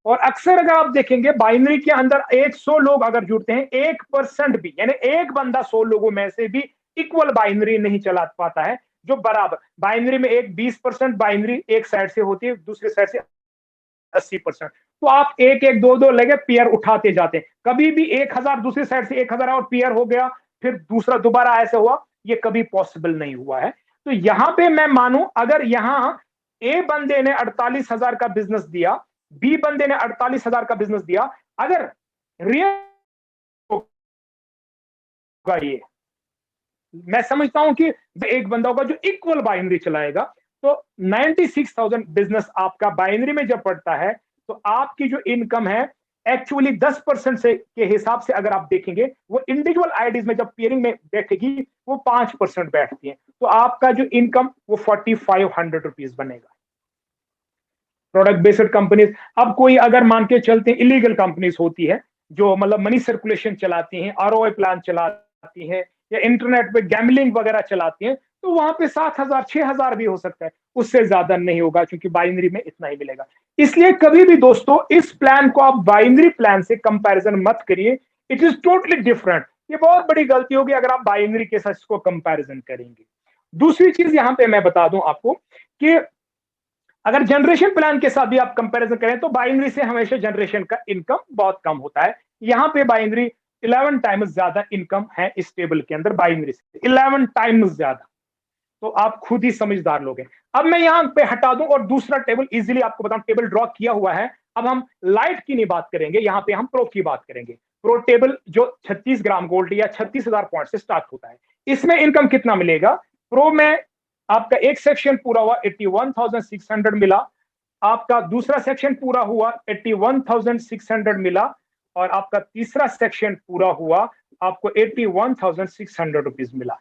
और अक्सर अगर आप देखेंगे बाइनरी के अंदर 100 लोग अगर जुड़ते हैं, 1% भी, यानी एक बंदा 100 लोगों में से भी इक्वल बाइनरी नहीं चला पाता है, जो बराबर बाइनरी में एक 20% बाइनरी एक साइड से होती है, दूसरे साइड से 80%। तो आप एक एक दो दो लगे पेयर उठाते जाते हैं, कभी भी 1,000 दूसरी साइड से 1,000 और पेयर हो गया, फिर दूसरा दोबारा ऐसे हुआ, ये कभी पॉसिबल नहीं हुआ है। तो यहां पे मैं मानूं, अगर यहां ए बंदे ने 48,000 का बिजनेस दिया, बी बंदे ने 48,000 का बिजनेस दिया, अगर रियल ये मैं समझता हूं कि एक बंदा होगा जो इक्वल बाइनरी चलाएगा, तो 96,000 बिजनेस आपका बाइनरी में जब पड़ता है, तो आपकी जो इनकम है एक्चुअली 10% से के हिसाब से अगर आप देखेंगे, वो इंडिविजुअल आईडीज में जब पेयरिंग में बैठेगी वो 5% बैठती है, तो आपका जो इनकम वो 4500 रुपीज बनेगा। प्रोडक्ट बेस्ड कंपनीज, अब कोई अगर मान के चलते हैं इलीगल कंपनीज होती है जो मतलब मनी सर्कुलेशन चलाती हैं, आरओआई प्लान चलाती हैं, या इंटरनेट पे गैमलिंग वगैरह चलाती हैं, तो वहां पे 7,000 6,000 भी हो सकता है, उससे ज्यादा नहीं होगा क्योंकि बाइनरी में इतना ही मिलेगा। इसलिए कभी भी दोस्तों इस प्लान को आप बाइनरी प्लान से कंपैरिजन मत करिए, इट इज टोटली डिफरेंट। ये बहुत बड़ी गलती होगी अगर आप बाइनरी के साथ इसको कंपैरिजन करेंगे। दूसरी चीज यहां पे मैं बता दूं आपको कि अगर जनरेशन प्लान के साथ भी आप कंपैरिजन करें तो बाइनरी से हमेशा जनरेशन का इनकम बहुत कम होता है। यहां पे बाइनरी 11 टाइम्स ज्यादा इनकम है इस टेबल के अंदर, बाइनरी से 11 टाइम्स ज्यादा। तो आप खुद ही समझदार लोग हैं। अब मैं यहां पे हटा दूं और दूसरा टेबल इजीली आपको बताऊं, टेबल ड्रॉ किया हुआ है। अब हम लाइट की नहीं बात करेंगे, यहां पे हम प्रो की बात करेंगे। प्रो टेबल जो 36 ग्राम गोल्ड या 36,000 पॉइंट से स्टार्ट होता है, इसमें इनकम कितना मिलेगा? प्रो में आपका एक सेक्शन पूरा हुआ 81,600 मिला, आपका दूसरा सेक्शन पूरा हुआ 81,600 मिला, और आपका तीसरा सेक्शन पूरा हुआ आपको 81,600 रुपीज मिला।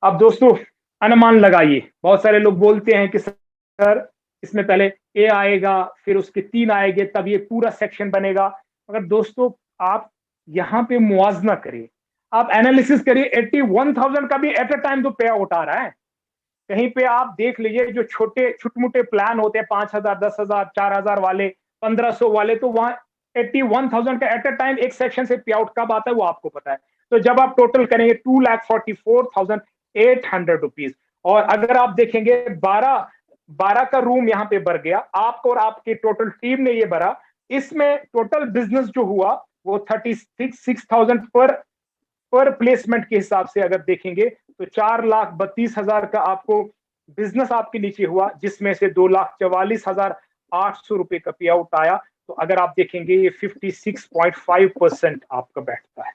अब दोस्तों अनुमान लगाइए, बहुत सारे लोग बोलते हैं कि सर इसमें पहले ए आएगा फिर उसके 3 आएंगे तब ये पूरा सेक्शन बनेगा। अगर दोस्तों आप यहां पे मुआवजा करिए, आप एनालिसिस करिए, 81,000 का भी एट अ टाइम तो पे आउट आ रहा है। कहीं पे आप देख लीजिए जो छोटे छुटमुटे प्लान होते हैं 5,000 10,000 4,000 वाले 1,500 वाले, तो वहां 81,000 का एट अ टाइम एक सेक्शन से पे आउट कब आता है वो आपको पता है। तो जब आप टोटल करेंगे 2,44,800 रुपीज, और अगर आप देखेंगे 12 का रूम यहां पे भर गया आपको और आपकी टोटल टीम ने ये भरा, इसमें टोटल बिजनेस जो हुआ वो 36,000 पर प्लेसमेंट के हिसाब से अगर देखेंगे तो 4,32,000 का आपको बिजनेस आपके नीचे हुआ, जिसमें से 2,44,800 रुपए का पे आउट आया। तो अगर आप देखेंगे ये 56.5% आपका बैठता है,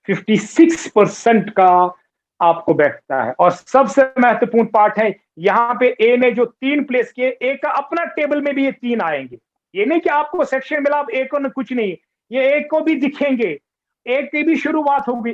56% का आपको बैठता है। और सबसे महत्वपूर्ण पार्ट है यहां पे ए ने जो 3 प्लेस किए, ए का अपना टेबल में भी ये 3 आएंगे। ये नहीं कि आपको सेक्शन मिला अब ए को कुछ नहीं, ये ए को भी दिखेंगे, एक की भी शुरुआत होगी।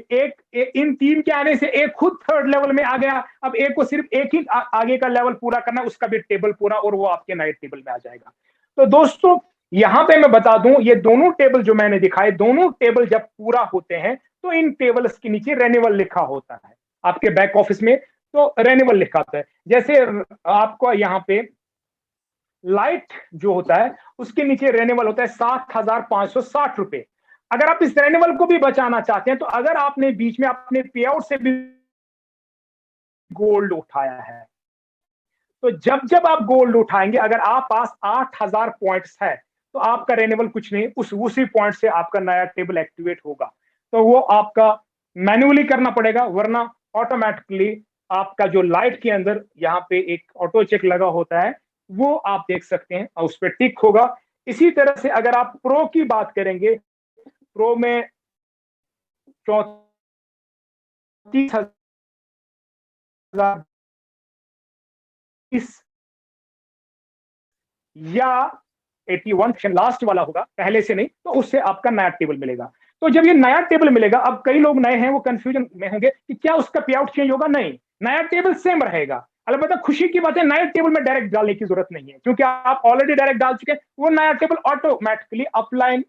इन 3 के आने से एक खुद थर्ड लेवल में आ गया, अब एक को सिर्फ एक ही आगे का लेवल पूरा करना, उसका भी टेबल पूरा, और वो आपके नाइट टेबल में आ जाएगा। तो दोस्तों यहां पे मैं बता दूं, ये दोनों टेबल जो मैंने दिखाए, दोनों टेबल जब पूरा होते हैं तो इन टेबल्स के नीचे रेन्यूअल लिखा होता है आपके बैक ऑफिस में, तो रेन्यूअल लिखा होता है। जैसे आपको यहाँ पे लाइट जो होता है उसके नीचे रेन्यूअल होता है 7,560 रुपए। अगर आप इस रेन्यूअल को भी बचाना चाहते हैं, तो अगर आपने बीच में अपने पे आउट से भी गोल्ड उठाया है, तो जब जब आप गोल्ड उठाएंगे, अगर आप पास 8,000 पॉइंट्स है तो आपका रेन्यूअल कुछ नहीं, उसी पॉइंट से आपका नया टेबल एक्टिवेट होगा। तो वो आपका मैन्युअली करना पड़ेगा, वरना ऑटोमेटिकली आपका जो लाइट के अंदर यहाँ पे एक ऑटो चेक लगा होता है वो आप देख सकते हैं और उस पर टिक होगा। इसी तरह से अगर आप प्रो की बात करेंगे, प्रो में 34,000 या 81 सेक्शन लास्ट वाला होगा पहले से नहीं, तो उससे आपका नया टेबल मिलेगा। तो जब ये नया टेबल मिलेगा, अब कई लोग नए हैं वो कंफ्यूजन में होंगे कि क्या उसका पे आउट चेंज होगा? नहीं, नया टेबल सेम रहेगा। अलबत्ता खुशी की बात है नए टेबल में डायरेक्ट डालने की जरूरत नहीं है, क्योंकि आप ऑलरेडी डायरेक्ट डाल चुके हैं। वो नया table automatically upline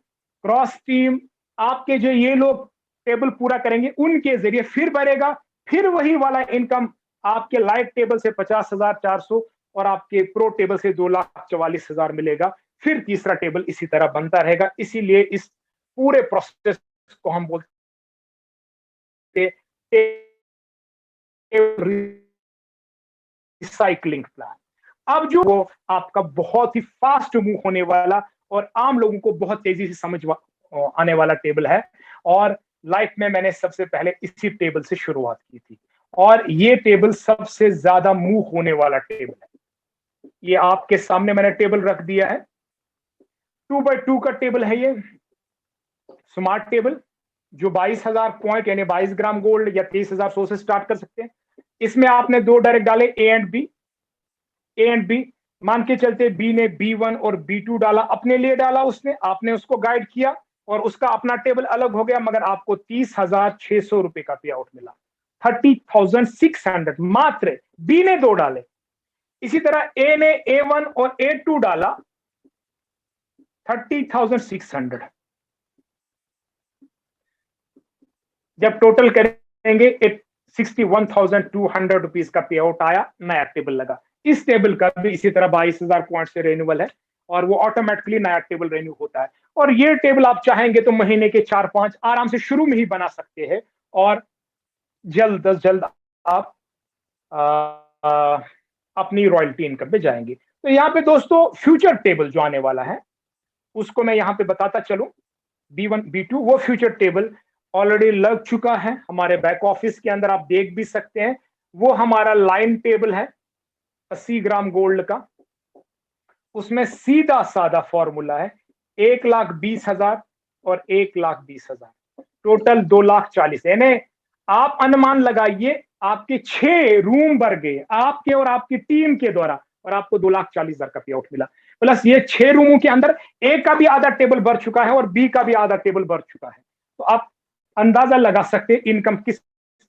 cross team आपके जो ये लोग टेबल पूरा करेंगे उनके जरिए फिर बढ़ेगा, फिर वही वाला इनकम आपके लाइट टेबल से 50,400 और आपके प्रो टेबल से 2,44,000 मिलेगा। फिर तीसरा टेबल इसी तरह बनता रहेगा। इसीलिए इस पूरे प्रोसेस को हम बोलते रिसाइकलिंग प्लान। अब जो वो आपका बहुत ही फास्ट मूव होने वाला और आम लोगों को बहुत तेजी से समझ आने वाला टेबल है, और लाइफ में मैंने सबसे पहले इसी टेबल से शुरुआत की थी, और ये टेबल सबसे ज्यादा मूव होने वाला टेबल है। ये आपके सामने मैंने टेबल रख दिया है, 2x2 का टेबल है ये, स्मार्ट टेबल। जो 22,000 पॉइंट यानी 22 ग्राम गोल्ड या 23,100 से स्टार्ट कर सकते हैं। इसमें आपने 2 डायरेक्ट डाले, ए एंड बी। मान के चलते बी ने B1 और B2 डाला, अपने लिए डाला उसने, आपने उसको गाइड किया और उसका अपना टेबल अलग हो गया, मगर आपको 30,600 रुपए का पे आउट मिला। 30,600 मात्र बी ने 2 डाले। इसी तरह ए ने A1 और A2 डाला, 30,600। जब टोटल करेंगे 61,200 रुपीज का पे आउट आया, नया टेबल लगा। इस टेबल का भी इसी तरह 22,000 पॉइंट से रेन्यूअल है और वो ऑटोमेटिकली नया टेबल रेन्यू होता है। और ये टेबल आप चाहेंगे तो महीने के 4-5 आराम से शुरू में ही बना सकते हैं और जल्द आप अपनी रॉयल्टी इनकम पे जाएंगे। तो यहाँ पे दोस्तों फ्यूचर टेबल जो आने वाला है उसको मैं यहाँ पे बताता चलूं। B1 B2 वो फ्यूचर टेबल ऑलरेडी लग चुका है हमारे बैक ऑफिस के अंदर, आप देख भी सकते हैं। वो हमारा लाइन टेबल है 80 ग्राम गोल्ड का। उसमें सीधा साधा फॉर्मूला है 1,20,000 और 1,20,000, टोटल 2,40,000। यानी आप अनुमान लगाइए आपके 6 रूम भर गए आपके और आपकी टीम के द्वारा और आपको 2,40,000 का पे आउट मिला। प्लस ये 6 रूमों के अंदर ए का भी आधा टेबल भर चुका है और बी का भी आधा टेबल भर चुका है। तो आप अंदाजा लगा सकते हैं इनकम किस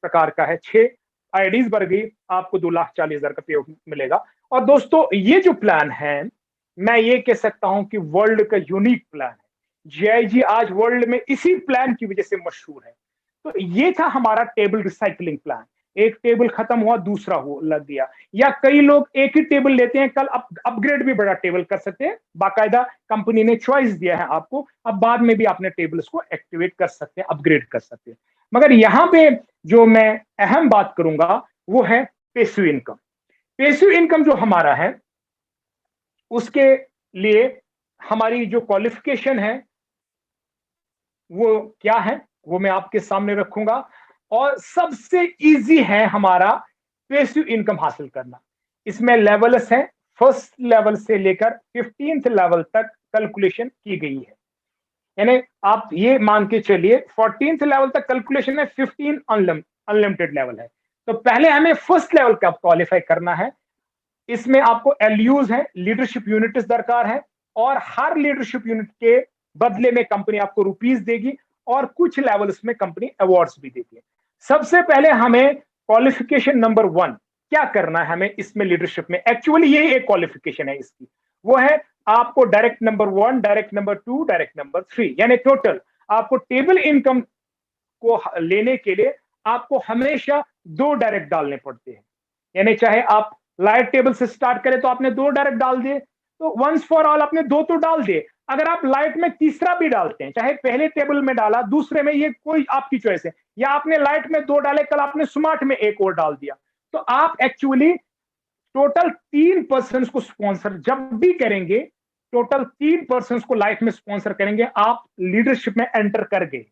प्रकार का है। 6 आईडीज भर गई, आपको 2,40,000 का पे आउट मिलेगा। और दोस्तों ये जो प्लान है, मैं ये कह सकता हूं कि वर्ल्ड का यूनिक प्लान है। जीआईजी आज वर्ल्ड में इसी प्लान की वजह से मशहूर है। तो ये था हमारा टेबल रिसाइकलिंग प्लान। एक टेबल खत्म हुआ, दूसरा हो लग गया। या कई लोग एक ही टेबल लेते हैं, कल अपग्रेड भी बड़ा टेबल कर सकते हैं। बाकायदा कंपनी ने चॉइस दिया है आपको, अब बाद में भी अपने टेबल्स को एक्टिवेट कर सकते हैं, अपग्रेड कर सकते हैं। मगर यहां पे जो मैं अहम बात करूंगा वो है पेसिव इनकम। पेसिव इनकम जो हमारा है उसके लिए हमारी जो क्वालिफिकेशन है वो क्या है, वो मैं आपके सामने रखूंगा। और सबसे इजी है हमारा पेसिव इनकम हासिल करना। इसमें लेवल्स हैं, फर्स्ट लेवल से लेकर 15th लेवल तक कैलकुलेशन की गई है। यानी आप ये मान के चलिए 14th लेवल तक कैलकुलेशन है, 15 अनलिमिटेड लेवल है। तो पहले हमें फर्स्ट लेवल का क्वालिफाई करना है। इसमें आपको एलयूज है, लीडरशिप यूनिट्स दरकार है और हर लीडरशिप यूनिट के बदले में कंपनी आपको रुपीस देगी और कुछ लेवल्स में कंपनी अवार्ड्स भी देती है। सबसे पहले हमें क्वालिफिकेशन नंबर 1 क्या करना है हमें इसमें लीडरशिप में, एक्चुअली ये एक क्वालिफिकेशन है इसकी, वो है आपको direct number 1, direct number 2, direct number 3, यानी टोटल आपको टेबल इनकम को लेने के लिए आपको हमेशा 2 डायरेक्ट डालने पड़ते हैं। यानी चाहे आप लाइट टेबल से स्टार्ट करें तो आपने 2 डायरेक्ट डाल दिए, तो वंस फॉर ऑल आपने 2 तो डाल दिए। अगर आप लाइट में तीसरा भी डालते हैं, चाहे पहले टेबल में डाला, दूसरे में, ये कोई आपकी चॉइस है, या आपने लाइट में 2 डाले, कल आपने स्मार्ट में 1 और डाल दिया, तो आप एक्चुअली टोटल 3 पर्सन को स्पॉन्सर जब भी करेंगे, टोटल 3 पर्सन को लाइफ में स्पॉन्सर करेंगे, आप लीडरशिप में एंटर कर गए।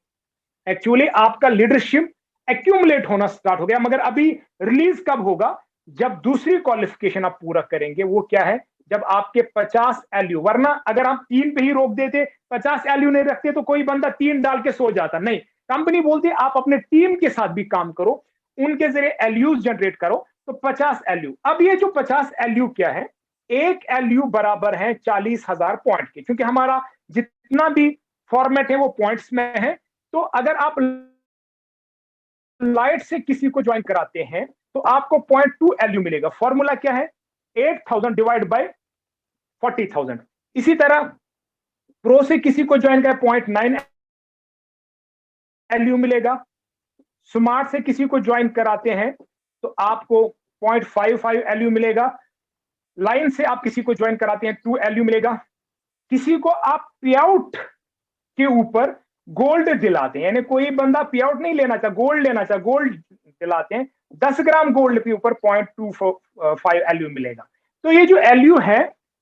एक्चुअली आपका लीडरशिप एक्यूमुलेट होना स्टार्ट हो गया। मगर अभी रिलीज कब होगा, जब दूसरी क्वालिफिकेशन आप पूरा करेंगे। वो क्या है, जब आपके 50 एलयू, वरना अगर आप 3 पे ही रोक देते, 50 एलयू नहीं रखते, तो कोई बंदा 3 डाल के सो जाता। नहीं, कंपनी बोलती है आप अपने टीम के साथ भी काम करो, उनके जरिए एलयूज जनरेट करो। तो 50 एलयू, अब ये जो 50 एलयू क्या है, 1 एलयू बराबर है 40,000 पॉइंट के, क्योंकि हमारा जितना भी फॉर्मेट है वो पॉइंट्स में है। तो अगर आप लाइट से किसी को ज्वाइन कराते हैं तो आपको 0.2 एलयू मिलेगा। फॉर्मूला क्या है, 8,000 डिवाइड बाय 40,000। इसी तरह प्रो से किसी को ज्वाइन करें 0.9 एलयू मिलेगा। स्मार्ट से किसी को ज्वाइन कराते हैं तो आपको 0.55 एलयू मिलेगा। लाइन से आप किसी को ज्वाइन कराते हैं 2 एलयू मिलेगा। किसी को आप पे आउट के ऊपर गोल्ड दिलाते हैं, यानी कोई बंदा पे आउट नहीं लेना चाहता, गोल्ड लेना चाहता, गोल्ड दिलाते हैं, 10 ग्राम गोल्ड के ऊपर 0.25 एलयू मिलेगा। तो ये जो एलयू है,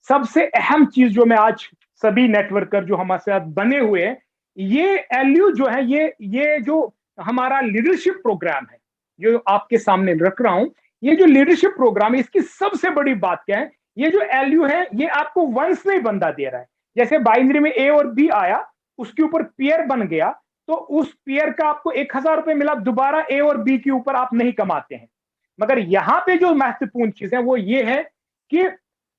सबसे अहम चीज जो मैं आज सभी नेटवर्कर जो हमारे साथ बने हुए हैं, ये एलयू जो है, ये जो हमारा लीडरशिप प्रोग्राम है जो आपके सामने रख रहा हूं, ये जो लीडरशिप प्रोग्राम है, इसकी सबसे बड़ी बात क्या है, ये जो एलयू है ये आपको वंस नहीं बंदा दे रहा है। जैसे बाइनरी में ए और बी आया, उसके ऊपर पेयर बन गया, तो उस पेयर का आपको 1000 रुपए मिला, दोबारा ए और बी के ऊपर आप नहीं कमाते हैं। मगर यहां पे जो महत्वपूर्ण चीज है वो ये है कि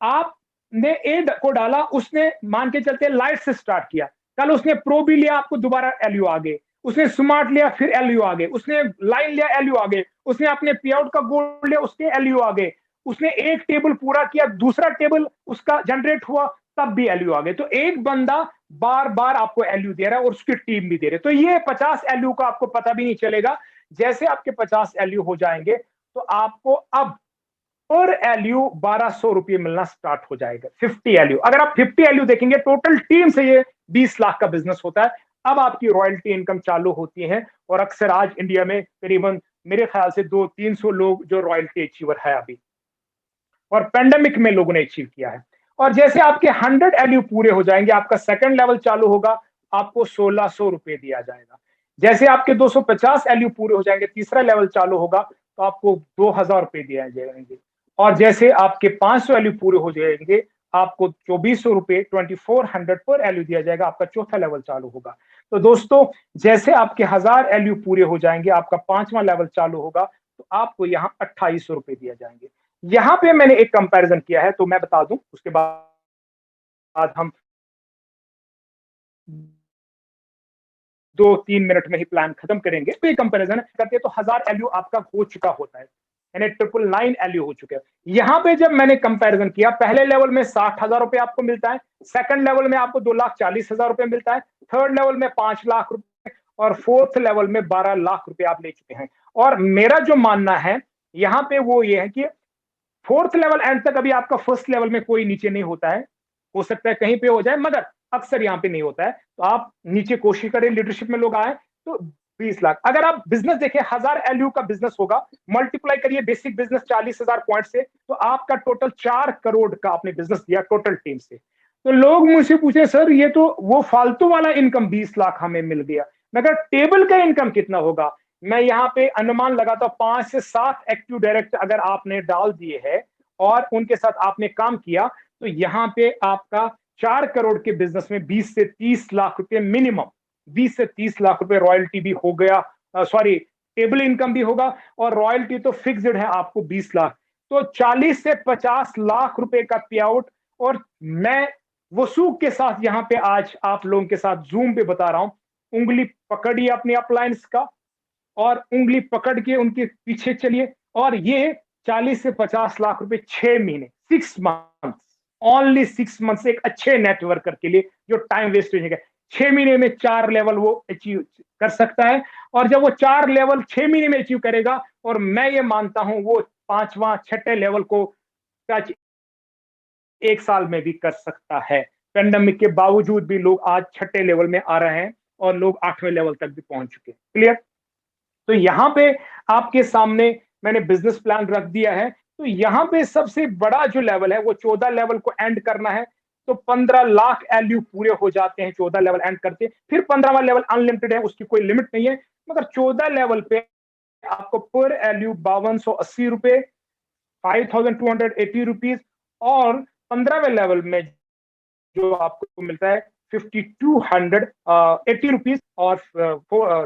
आपने ए को डाला, उसने मान के चलते लाइट से स्टार्ट किया, कल उसने प्रो भी लिया, आपको दोबारा एलयू आ गए, उसने स्मार्ट लिया फिर एलयू आ गए, उसने लाइन लिया एलयू आ गए, उसने अपने पे आउट का गोल लिया उसके एलयू आ गए, उसने एक टेबल पूरा किया, दूसरा टेबल उसका जनरेट हुआ, तब भी एलयू आ गए। तो एक बंदा बार बार आपको एलयू दे रहा है और उसकी टीम भी दे रही है। तो ये 50 एलयू का आपको पता भी नहीं चलेगा। जैसे आपके 50 एलयू हो जाएंगे तो आपको अब पर एलयू 1200 रुपये मिलना स्टार्ट हो जाएगा। 50 एलयू, अगर आप 50 एलयू देखेंगे टोटल टीम से ये 20 लाख का बिजनेस होता है। अब आपकी रॉयल्टी इनकम चालू होती है और अक्सर आज इंडिया में करीबन मेरे ख्याल से 200-300 लोग जो रॉयल्टी अचीवर है अभी, और पेंडेमिक में लोगों ने अचीव किया है। और जैसे आपके 100 एलयू पूरे हो जाएंगे, आपका सेकंड लेवल चालू होगा, आपको 1600 रुपए दिया जाएगा। जैसे आपके 250 एलयू पूरे हो जाएंगे, तीसरा लेवल चालू होगा, तो आपको 2000 रुपए दिए जाएंगे। और जैसे आपके 500 एलयू पूरे हो जाएंगे, आपको 2400 रुपए 2400 पर एलयू दिया जाएगा, आपका चौथा लेवल चालू होगा। तो दोस्तों, जैसे आपके 1000 एलयू पूरे हो जाएंगे, आपका 5वां लेवल चालू होगा, तो आपको यहाँ 2800 रुपए दिए जाएंगे। यहां पे मैंने एक कंपैरिजन किया है, तो मैं बता दूं, उसके बाद हम 2-3 मिनट में ही प्लान खत्म करेंगे। तो ये कंपैरिजन करते तो 1000 एलयू आपका हो चुका होता है, यानी 999 एलयू हो चुके हैं। यहां पे जब मैंने कंपैरिजन किया, पहले लेवल में 60,000 रुपए आपको मिलता है, सेकंड लेवल में आपको 2,40,000 रुपए मिलता है, थर्ड लेवल में 5 लाख रुपए, और फोर्थ लेवल में 12 लाख रुपए आप ले चुके हैं। और मेरा जो मानना है यहां पे वो ये है कि फोर्थ लेवल एंड तक अभी आपका फर्स्ट लेवल में कोई नीचे नहीं होता है, हो सकता है कहीं पे हो जाए, मगर अक्सर यहां पे नहीं होता है। तो आप नीचे कोशिश करें, लीडरशिप में लोग आए तो 20 लाख। अगर आप बिजनेस देखें, 1000 एलयू का बिजनेस होगा, मल्टीप्लाई करिए बेसिक बिजनेस 40,000 पॉइंट से, तो आपका टोटल 4 करोड़ का आपने बिजनेस दिया टोटल टीम से। तो लोग मुझसे पूछे, सर ये तो वो फालतू वाला इनकम 20 लाख हमें मिल गया, मगर टेबल का इनकम कितना होगा? मैं यहाँ पे अनुमान लगाता हूं 5 से 7 एक्टिव डायरेक्टर अगर आपने डाल दिए हैं और उनके साथ आपने काम किया, तो यहाँ पे आपका 4 करोड़ के बिजनेस में 20 से 30 लाख रुपए मिनिमम, 20 से 30 लाख रुपए रॉयल्टी भी हो गया, सॉरी टेबल इनकम भी होगा, और रॉयल्टी तो फिक्स्ड है आपको 20 लाख। तो 40 से 50 लाख रुपए का पे आउट। और मैं वसूख के साथ यहाँ पे आज आप लोगों के साथ जूम पे बता रहा हूं, उंगली पकड़िए अपने अपलायंस का और उंगली पकड़ के उनके पीछे चलिए, और ये 40 से 50 लाख रुपए 6 महीने, 6 मंथ, ओनली 6 मंथ से एक अच्छे नेटवर्कर के लिए जो टाइम वेस्ट हो जाएगा, 6 महीने में 4 लेवल वो अचीव कर सकता है। और जब वो 4 लेवल 6 महीने में अचीव करेगा, और मैं ये मानता हूं वो 5वां 6ठे लेवल को टच 1 साल में भी कर सकता है। पेंडेमिक के बावजूद भी लोग आज 6ठे लेवल में आ रहे हैं और लोग 8वें लेवल तक भी पहुंच चुके हैं। क्लियर? तो यहां पे आपके सामने मैंने बिजनेस प्लान रख दिया है। तो यहां पे सबसे बड़ा जो लेवल है वो 14 लेवल को एंड करना है। तो 15 लाख एलयू पूरे हो जाते हैं 14 लेवल एंड करते, फिर 15वां लेवल अनलिमिटेड है, उसकी कोई लिमिट नहीं है, मगर 14 लेवल पे आपको पर एलयू 5280 रुपए, 5280 रुपीज, और 15वें लेवल में जो आपको मिलता है 5280 रुपीज, और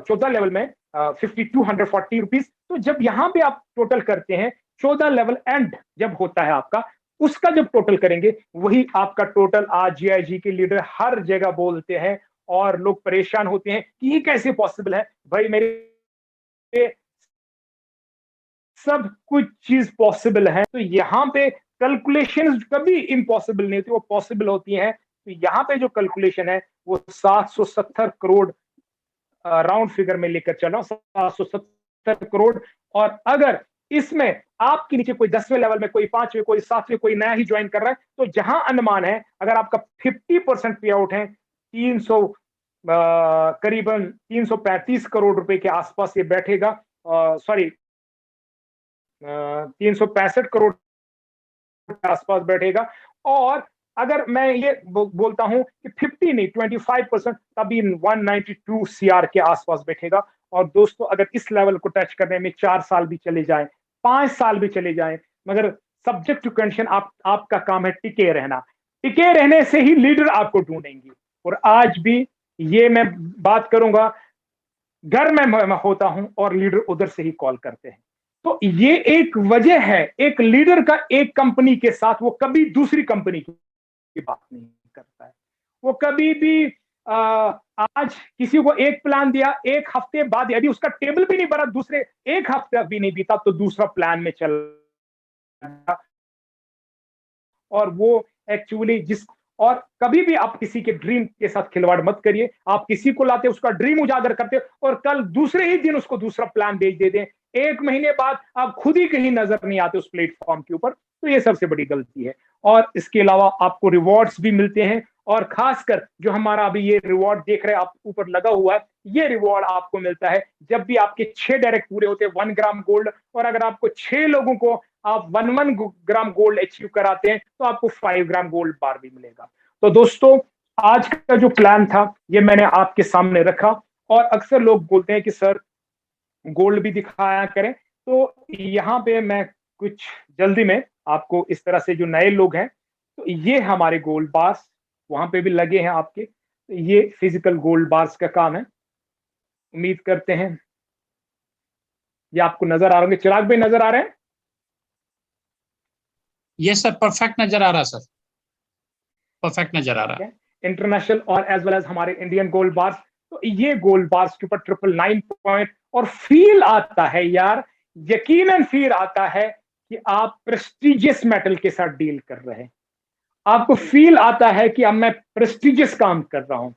14 लेवल में 5240 रुपीज। तो जब यहां पे आप टोटल करते हैं, 14 लेवल एंड जब होता है आपका, उसका जब टोटल करेंगे, वही आपका टोटल आज जीआईजी के लीडर हर जगह बोलते हैं, और लोग परेशान होते हैं कि ये कैसे पॉसिबल है। भाई मेरे सब कुछ चीज पॉसिबल है। तो यहां पे कैलकुलेशन कभी इम्पॉसिबल नहीं होती, वो पॉसिबल होती हैं। तो यहां पे जो कैलकुलेशन है वो 770 करोड़ राउंड फिगर में लेकर चल रहा हूं, 770 करोड़। और अगर इसमें आपके नीचे कोई 10वें लेवल में, कोई 5वें, कोई 7वें, कोई नया ही ज्वाइन कर रहा है, तो जहां अनुमान है अगर आपका 50% पे आउट है, 300 करीबन 335 करोड़ रुपए के आसपास ये बैठेगा, सॉरी 365 करोड़ के आसपास बैठेगा। और अगर मैं ये बोलता हूं कि 50 नहीं 25%, तभी 192 सीआर के आसपास बैठेगा। और दोस्तों, अगर इस लेवल को टच करने में 4 साल भी चले जाएं, 5 साल भी चले जाएं, मगर सब्जेक्ट टू कंडीशन, आपका काम है टिके रहना। टिके रहने से ही लीडर आपको ढूंढेंगे। और आज भी ये मैं बात करूंगा, घर में मैं होता हूं और लीडर उधर से ही कॉल करते हैं। तो ये एक वजह है, एक लीडर का एक कंपनी के साथ वो कभी दूसरी कंपनी की बात नहीं करता है। वो कभी भी आज किसी को एक प्लान दिया, एक हफ्ते बाद यदि उसका टेबल भी नहीं भरा, दूसरे एक हफ्ता भी नहीं बीता तो दूसरा प्लान में चल, और वो एक्चुअली जिस, और कभी भी आप किसी के ड्रीम के साथ खिलवाड़ मत करिए। आप किसी को लाते, उसका ड्रीम उजागर करते और कल दूसरे ही दिन उसको दूसरा प्लान भेज देते हैं, एक महीने बाद आप खुद ही कहीं नजर नहीं आते उस प्लेटफॉर्म के ऊपर। तो ये सबसे बड़ी गलती है। और इसके अलावा आपको रिवॉर्ड्स भी मिलते हैं, और खासकर जो हमारा अभी ये रिवॉर्ड देख रहे हैं आप ऊपर लगा हुआ है, ये रिवॉर्ड आपको मिलता है जब भी आपके 6 डायरेक्ट पूरे होते हैं, 1 ग्राम गोल्ड। और अगर आपको 6 लोगों को आप 1 ग्राम गोल्ड अचीव कराते हैं तो आपको 5 ग्राम गोल्ड बार भी मिलेगा। तो दोस्तों, आज का जो प्लान था ये मैंने आपके सामने रखा। और अक्सर लोग बोलते हैं कि सर गोल्ड भी दिखाया करें, तो यहाँ पे मैं कुछ जल्दी में आपको इस तरह से, जो नए लोग हैं, तो ये हमारे गोल्ड बार्स वहां पे भी लगे हैं आपके। तो ये फिजिकल गोल्ड बार्स का काम है। उम्मीद करते हैं ये आपको नजर आ रहे होंगे। चिराग भाई नजर आ रहे हैं? ये सर परफेक्ट नजर आ रहा सर, परफेक्ट नजर आ रहा। इंटरनेशनल और एज वेल एज हमारे इंडियन गोल्ड बार्स। तो ये गोल्ड बार्स के ऊपर 999 पॉइंट, और फील आता है यार, यकीनन फील आता है कि आप प्रेस्टिजियस मेटल के साथ डील कर रहे हैं। आपको फील आता है कि अब मैं प्रेस्टिजियस काम कर रहा हूं,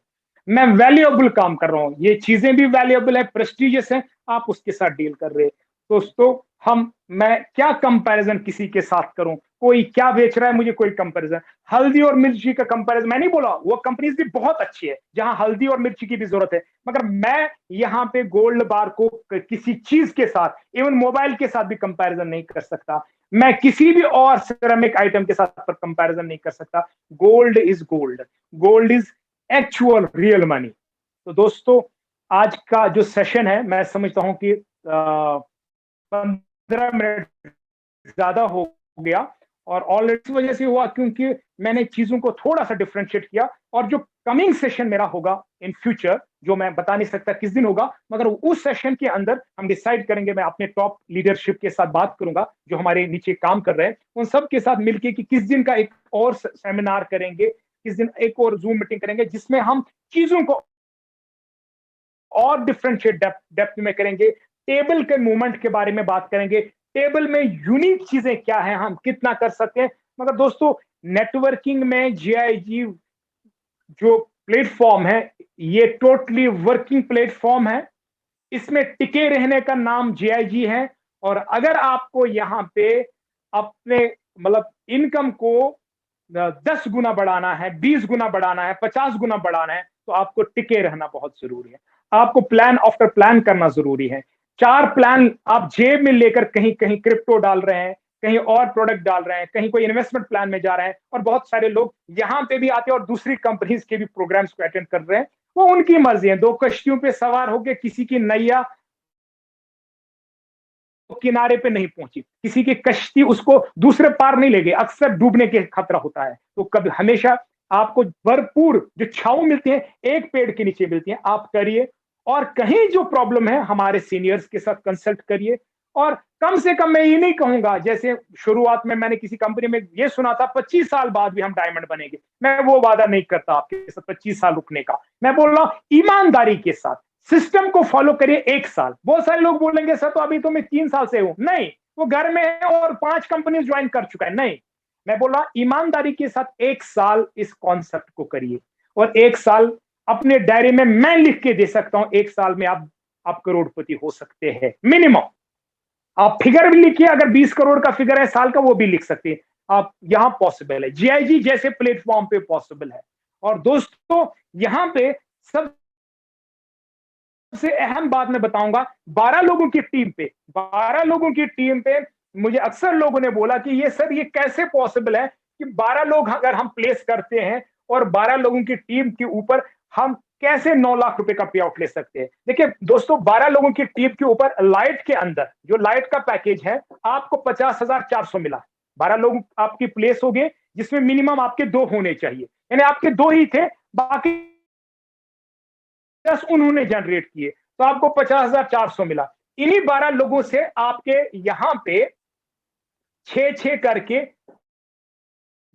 मैं वैल्यूएबल काम कर रहा हूं, ये चीजें भी वैल्यूएबल है, प्रेस्टिजियस है, आप उसके साथ डील कर रहे हैं। दोस्तों, मैं क्या कंपैरिजन किसी के साथ करूं? कोई क्या बेच रहा है, मुझे कोई कंपैरिजन, हल्दी और मिर्ची का कंपैरिजन मैं नहीं बोला, वो कंपनीज भी बहुत अच्छी है जहां हल्दी और मिर्ची की भी जरूरत है, मगर मैं यहां पे गोल्ड बार को किसी चीज के साथ, इवन मोबाइल के साथ भी कंपैरिजन नहीं कर सकता। मैं किसी भी और सिरेमिक आइटम के साथ पर कंपैरिजन नहीं कर सकता। Gold is gold, gold is actual real money. तो दोस्तों, आज का जो सेशन है मैं समझता हूं कि 15 मिनट ज्यादा हो गया, और ऑलरेडी इस वजह से हुआ क्योंकि मैंने चीजों को थोड़ा सा डिफरेंशिएट किया। और जो कमिंग सेशन मेरा होगा इन फ्यूचर, जो मैं बता नहीं सकता किस दिन होगा, मगर उस सेशन के अंदर हम डिसाइड करेंगे, मैं अपने टॉप लीडरशिप के साथ बात करूंगा जो हमारे नीचे काम कर रहे हैं, उन सब के साथ मिलकर कि किस दिन का एक और सेमिनार करेंगे, किस दिन एक और जूम मीटिंग करेंगे, जिसमें हम चीजों को और डिफरेंशिएट डेप्थ में करेंगे। टेबल के मूवमेंट के बारे में बात करेंगे, टेबल में यूनिक चीजें क्या है, हम कितना कर सकते हैं। मगर दोस्तों, नेटवर्किंग में जीआईजी जो प्लेटफॉर्म है, ये टोटली वर्किंग प्लेटफॉर्म है। इसमें टिके रहने का नाम जीआईजी है। और अगर आपको यहाँ पे अपने मतलब इनकम को 10 गुना बढ़ाना है, 20 गुना बढ़ाना है, 50 गुना बढ़ाना है, तो आपको टिके रहना बहुत जरूरी है। आपको प्लान आफ्टर प्लान करना जरूरी है। 4 प्लान आप जेब में लेकर कहीं कहीं क्रिप्टो डाल रहे हैं, कहीं और प्रोडक्ट डाल रहे हैं, कहीं कोई इन्वेस्टमेंट प्लान में जा रहे हैं, और बहुत सारे लोग यहां पे भी आते हैं और दूसरी कंपनीज के भी प्रोग्राम्स को अटेंड कर रहे हैं। वो उनकी मर्जी है, 2 कश्तियों पे सवार होकर किसी की नैया किनारे पे नहीं पहुंची, किसी की कश्ती उसको दूसरे पार नहीं ले गई, अक्सर डूबने के खतरा होता है। तो कभी हमेशा आपको भरपूर जो छांव मिलती है एक पेड़ के नीचे मिलती है, आप करिए। और कहीं जो प्रॉब्लम है हमारे सीनियर्स के साथ कंसल्ट करिए। और कम से कम मैं ये नहीं कहूंगा, जैसे शुरुआत में मैंने किसी कंपनी में ये सुना था 25 साल बाद भी हम डायमंड बनेंगे, मैं वो वादा नहीं करता आपके साथ 25 साल रुकने का। मैं बोल रहा हूं ईमानदारी के साथ सिस्टम को फॉलो करिए 1 साल। बहुत सारे लोग बोलेंगे सर तो अभी तो मैं 3 साल से हूं, नहीं, वो घर में है और 5 कंपनी ज्वाइन कर चुका है, नहीं। मैं बोल रहा ईमानदारी के साथ 1 साल इस कॉन्सेप्ट को करिए, और 1 साल अपने डायरी में मैं लिख के दे सकता हूं, 1 साल में आप करोड़पति हो सकते हैं मिनिमम। आप फिगर भी लिखिए, अगर 20 करोड़ का फिगर है साल का, वो भी लिख सकते हैं आप, यहां पॉसिबल है, जीआईजी जैसे प्लेटफॉर्म पे पॉसिबल है। और दोस्तों, यहां पे सब सबसे अहम बात मैं बताऊंगा, 12 लोगों की टीम पे, 12 लोगों की टीम पे मुझे अक्सर लोगों ने बोला कि ये सर ये कैसे पॉसिबल है कि 12 लोग अगर हम प्लेस करते हैं और 12 लोगों की टीम के ऊपर हम कैसे 9 लाख रुपए का पे आउट ले सकते हैं। देखिए दोस्तों, 12 लोगों की टीम के ऊपर लाइट के अंदर जो लाइट का पैकेज है आपको 50,400 मिला। 12 लोग आपकी प्लेस हो गए, जिसमें मिनिमम आपके 2 होने चाहिए, यानी आपके 2 ही थे, बाकी 10 उन्होंने जनरेट किए। तो आपको 50,400 मिला। इन्हीं 12 लोगों से आपके यहां पे 6 करके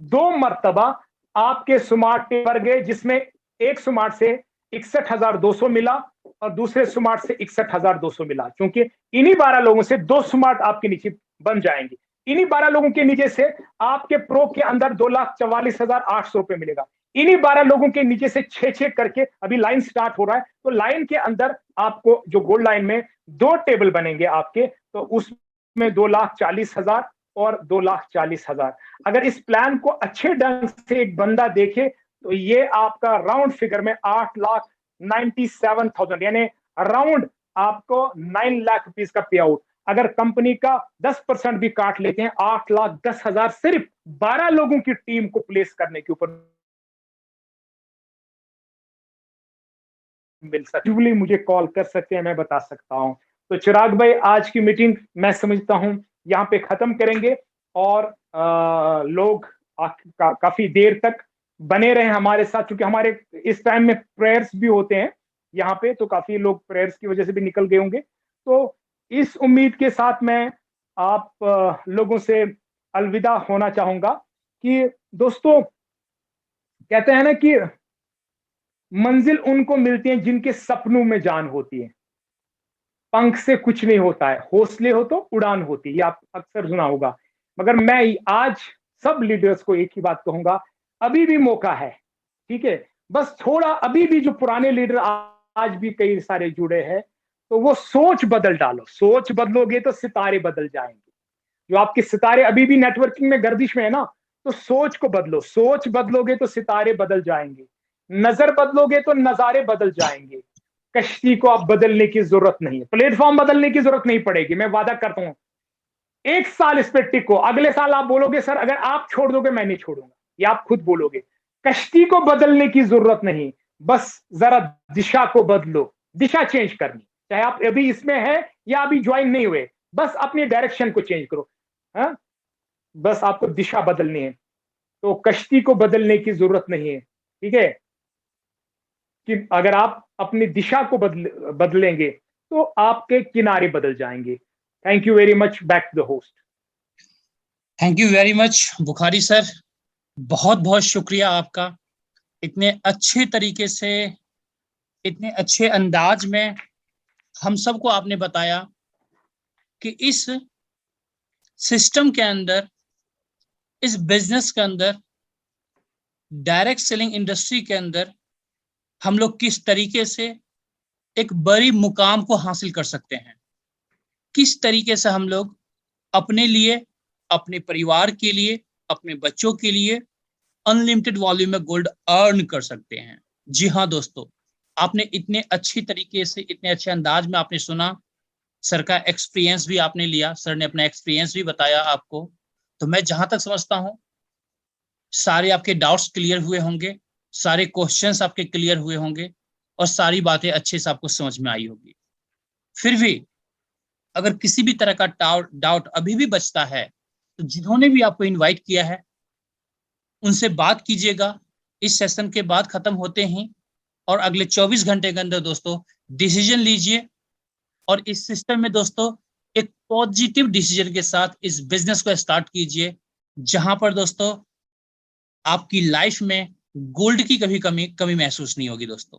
2 मर्तबा आपके स्मार्ट पे बढ़ गए, जिसमें एक स्मार्ट से 61,200 मिला और दूसरे स्मार्ट से 61,200 मिला। क्योंकि इन्हीं 12 लोगों से 2 स्मार्ट आपके नीचे बन जाएंगे। इन्हीं 12 लोगों के नीचे से आपके प्रो के अंदर 2,44,800 रुपए मिलेगा। इन्हीं 12 लोगों के नीचे से 6 करके अभी लाइन स्टार्ट हो रहा है, तो लाइन के अंदर आपको जो गोल्ड लाइन में 2 टेबल बनेंगे आपके, तो उसमें 2,40,000 और 2,40,000। अगर इस प्लान को अच्छे ढंग से एक बंदा देखे तो ये आपका राउंड फिगर में 8,97,000 यानी अराउंड आपको 9 लाख रुपीस का पे आउट। अगर कंपनी का 10% भी काट लेते हैं, 8,10,000 सिर्फ 12 लोगों की टीम को प्लेस करने के ऊपर मिल सकती। मुझे कॉल कर सकते हैं, मैं बता सकता हूं। तो चिराग भाई, आज की मीटिंग मैं समझता हूं यहाँ पे खत्म करेंगे और लोग काफी देर तक बने रहे हमारे साथ, क्योंकि हमारे इस टाइम में प्रेयर्स भी होते हैं यहाँ पे, तो काफी लोग प्रेयर्स की वजह से भी निकल गए होंगे। तो इस उम्मीद के साथ मैं आप लोगों से अलविदा होना चाहूंगा कि दोस्तों, कहते हैं ना कि मंजिल उनको मिलती है जिनके सपनों में जान होती है। पंख से कुछ नहीं होता है, हौसले हो तो उड़ान होती है, ये आप अक्सर सुना होगा। मगर मैं आज सब लीडर्स को एक ही बात कहूंगा, अभी भी मौका है, ठीक है। बस थोड़ा अभी भी जो पुराने लीडर आज भी कई सारे जुड़े हैं, तो वो सोच बदल डालो। सोच बदलोगे तो सितारे बदल जाएंगे। जो आपके सितारे अभी भी नेटवर्किंग में गर्दिश में है ना, तो सोच को बदलो। सोच बदलोगे तो सितारे बदल जाएंगे। नजर बदलोगे तो नजारे बदल जाएंगे। कश्ती को आप बदलने की जरूरत नहीं है, प्लेटफॉर्म बदलने की जरूरत नहीं पड़ेगी। मैं वादा करता हूं, 1 साल इस पर टिको। अगले साल आप बोलोगे सर अगर आप छोड़ दोगे मैं नहीं छोड़ूंगा, ये आप खुद बोलोगे। कश्ती को बदलने की जरूरत नहीं, बस जरा दिशा को बदलो। दिशा चेंज करनी, चाहे आप अभी इसमें है या अभी ज्वाइन नहीं हुए, बस अपनी डायरेक्शन को चेंज करो। हाँ, बस आपको दिशा बदलनी है, तो कश्ती को बदलने की जरूरत नहीं है, ठीक है। कि अगर आप अपनी दिशा को बदलेंगे तो आपके किनारे बदल जाएंगे। Thank you very much. Back to the host. Thank you very much Bukhari sir, बहुत बहुत शुक्रिया आपका। इतने अच्छे तरीके से, इतने अच्छे अंदाज में हम सबको आपने बताया कि इस सिस्टम के अंदर, इस बिजनेस के अंदर, डायरेक्ट सेलिंग इंडस्ट्री के अंदर हम लोग किस तरीके से एक बड़ी मुकाम को हासिल कर सकते हैं, किस तरीके से हम लोग अपने लिए, अपने परिवार के लिए, अपने बच्चों के लिए अनलिमिटेड वॉल्यूम में गोल्ड अर्न कर सकते हैं। जी हाँ दोस्तों, आपने इतने अच्छी तरीके से, इतने अच्छे अंदाज में आपने सुना। सर का एक्सपीरियंस भी आपने लिया, सर ने अपना एक्सपीरियंस भी बताया आपको। तो मैं जहां तक समझता हूं सारे आपके डाउट्स क्लियर हुए होंगे, सारे क्वेश्चंस आपके क्लियर हुए होंगे और सारी बातें अच्छे से आपको समझ में आई होगी। फिर भी अगर किसी भी तरह का डाउट अभी भी बचता है तो जिन्होंने भी आपको इनवाइट किया है उनसे बात कीजिएगा इस सेशन के बाद खत्म होते ही, और अगले 24 घंटे के अंदर दोस्तों डिसीजन लीजिए और इस सिस्टम में दोस्तों एक पॉजिटिव डिसीजन के साथ इस बिजनेस को स्टार्ट कीजिए, जहां पर दोस्तों आपकी लाइफ में गोल्ड की कभी कमी महसूस नहीं होगी। दोस्तों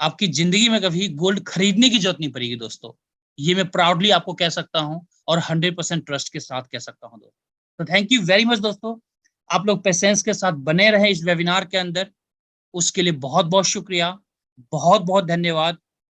आपकी जिंदगी में कभी गोल्ड खरीदने की जरूरत नहीं पड़ेगी दोस्तों, ये मैं प्राउडली आपको कह सकता हूं और 100% ट्रस्ट के साथ कह सकता हूं दोस्तों। तो थैंक यू वेरी मच दोस्तों, आप लोग पेशेंस के साथ बने रहे इस वेबिनार के अंदर, उसके लिए बहुत बहुत शुक्रिया, बहुत बहुत धन्यवाद।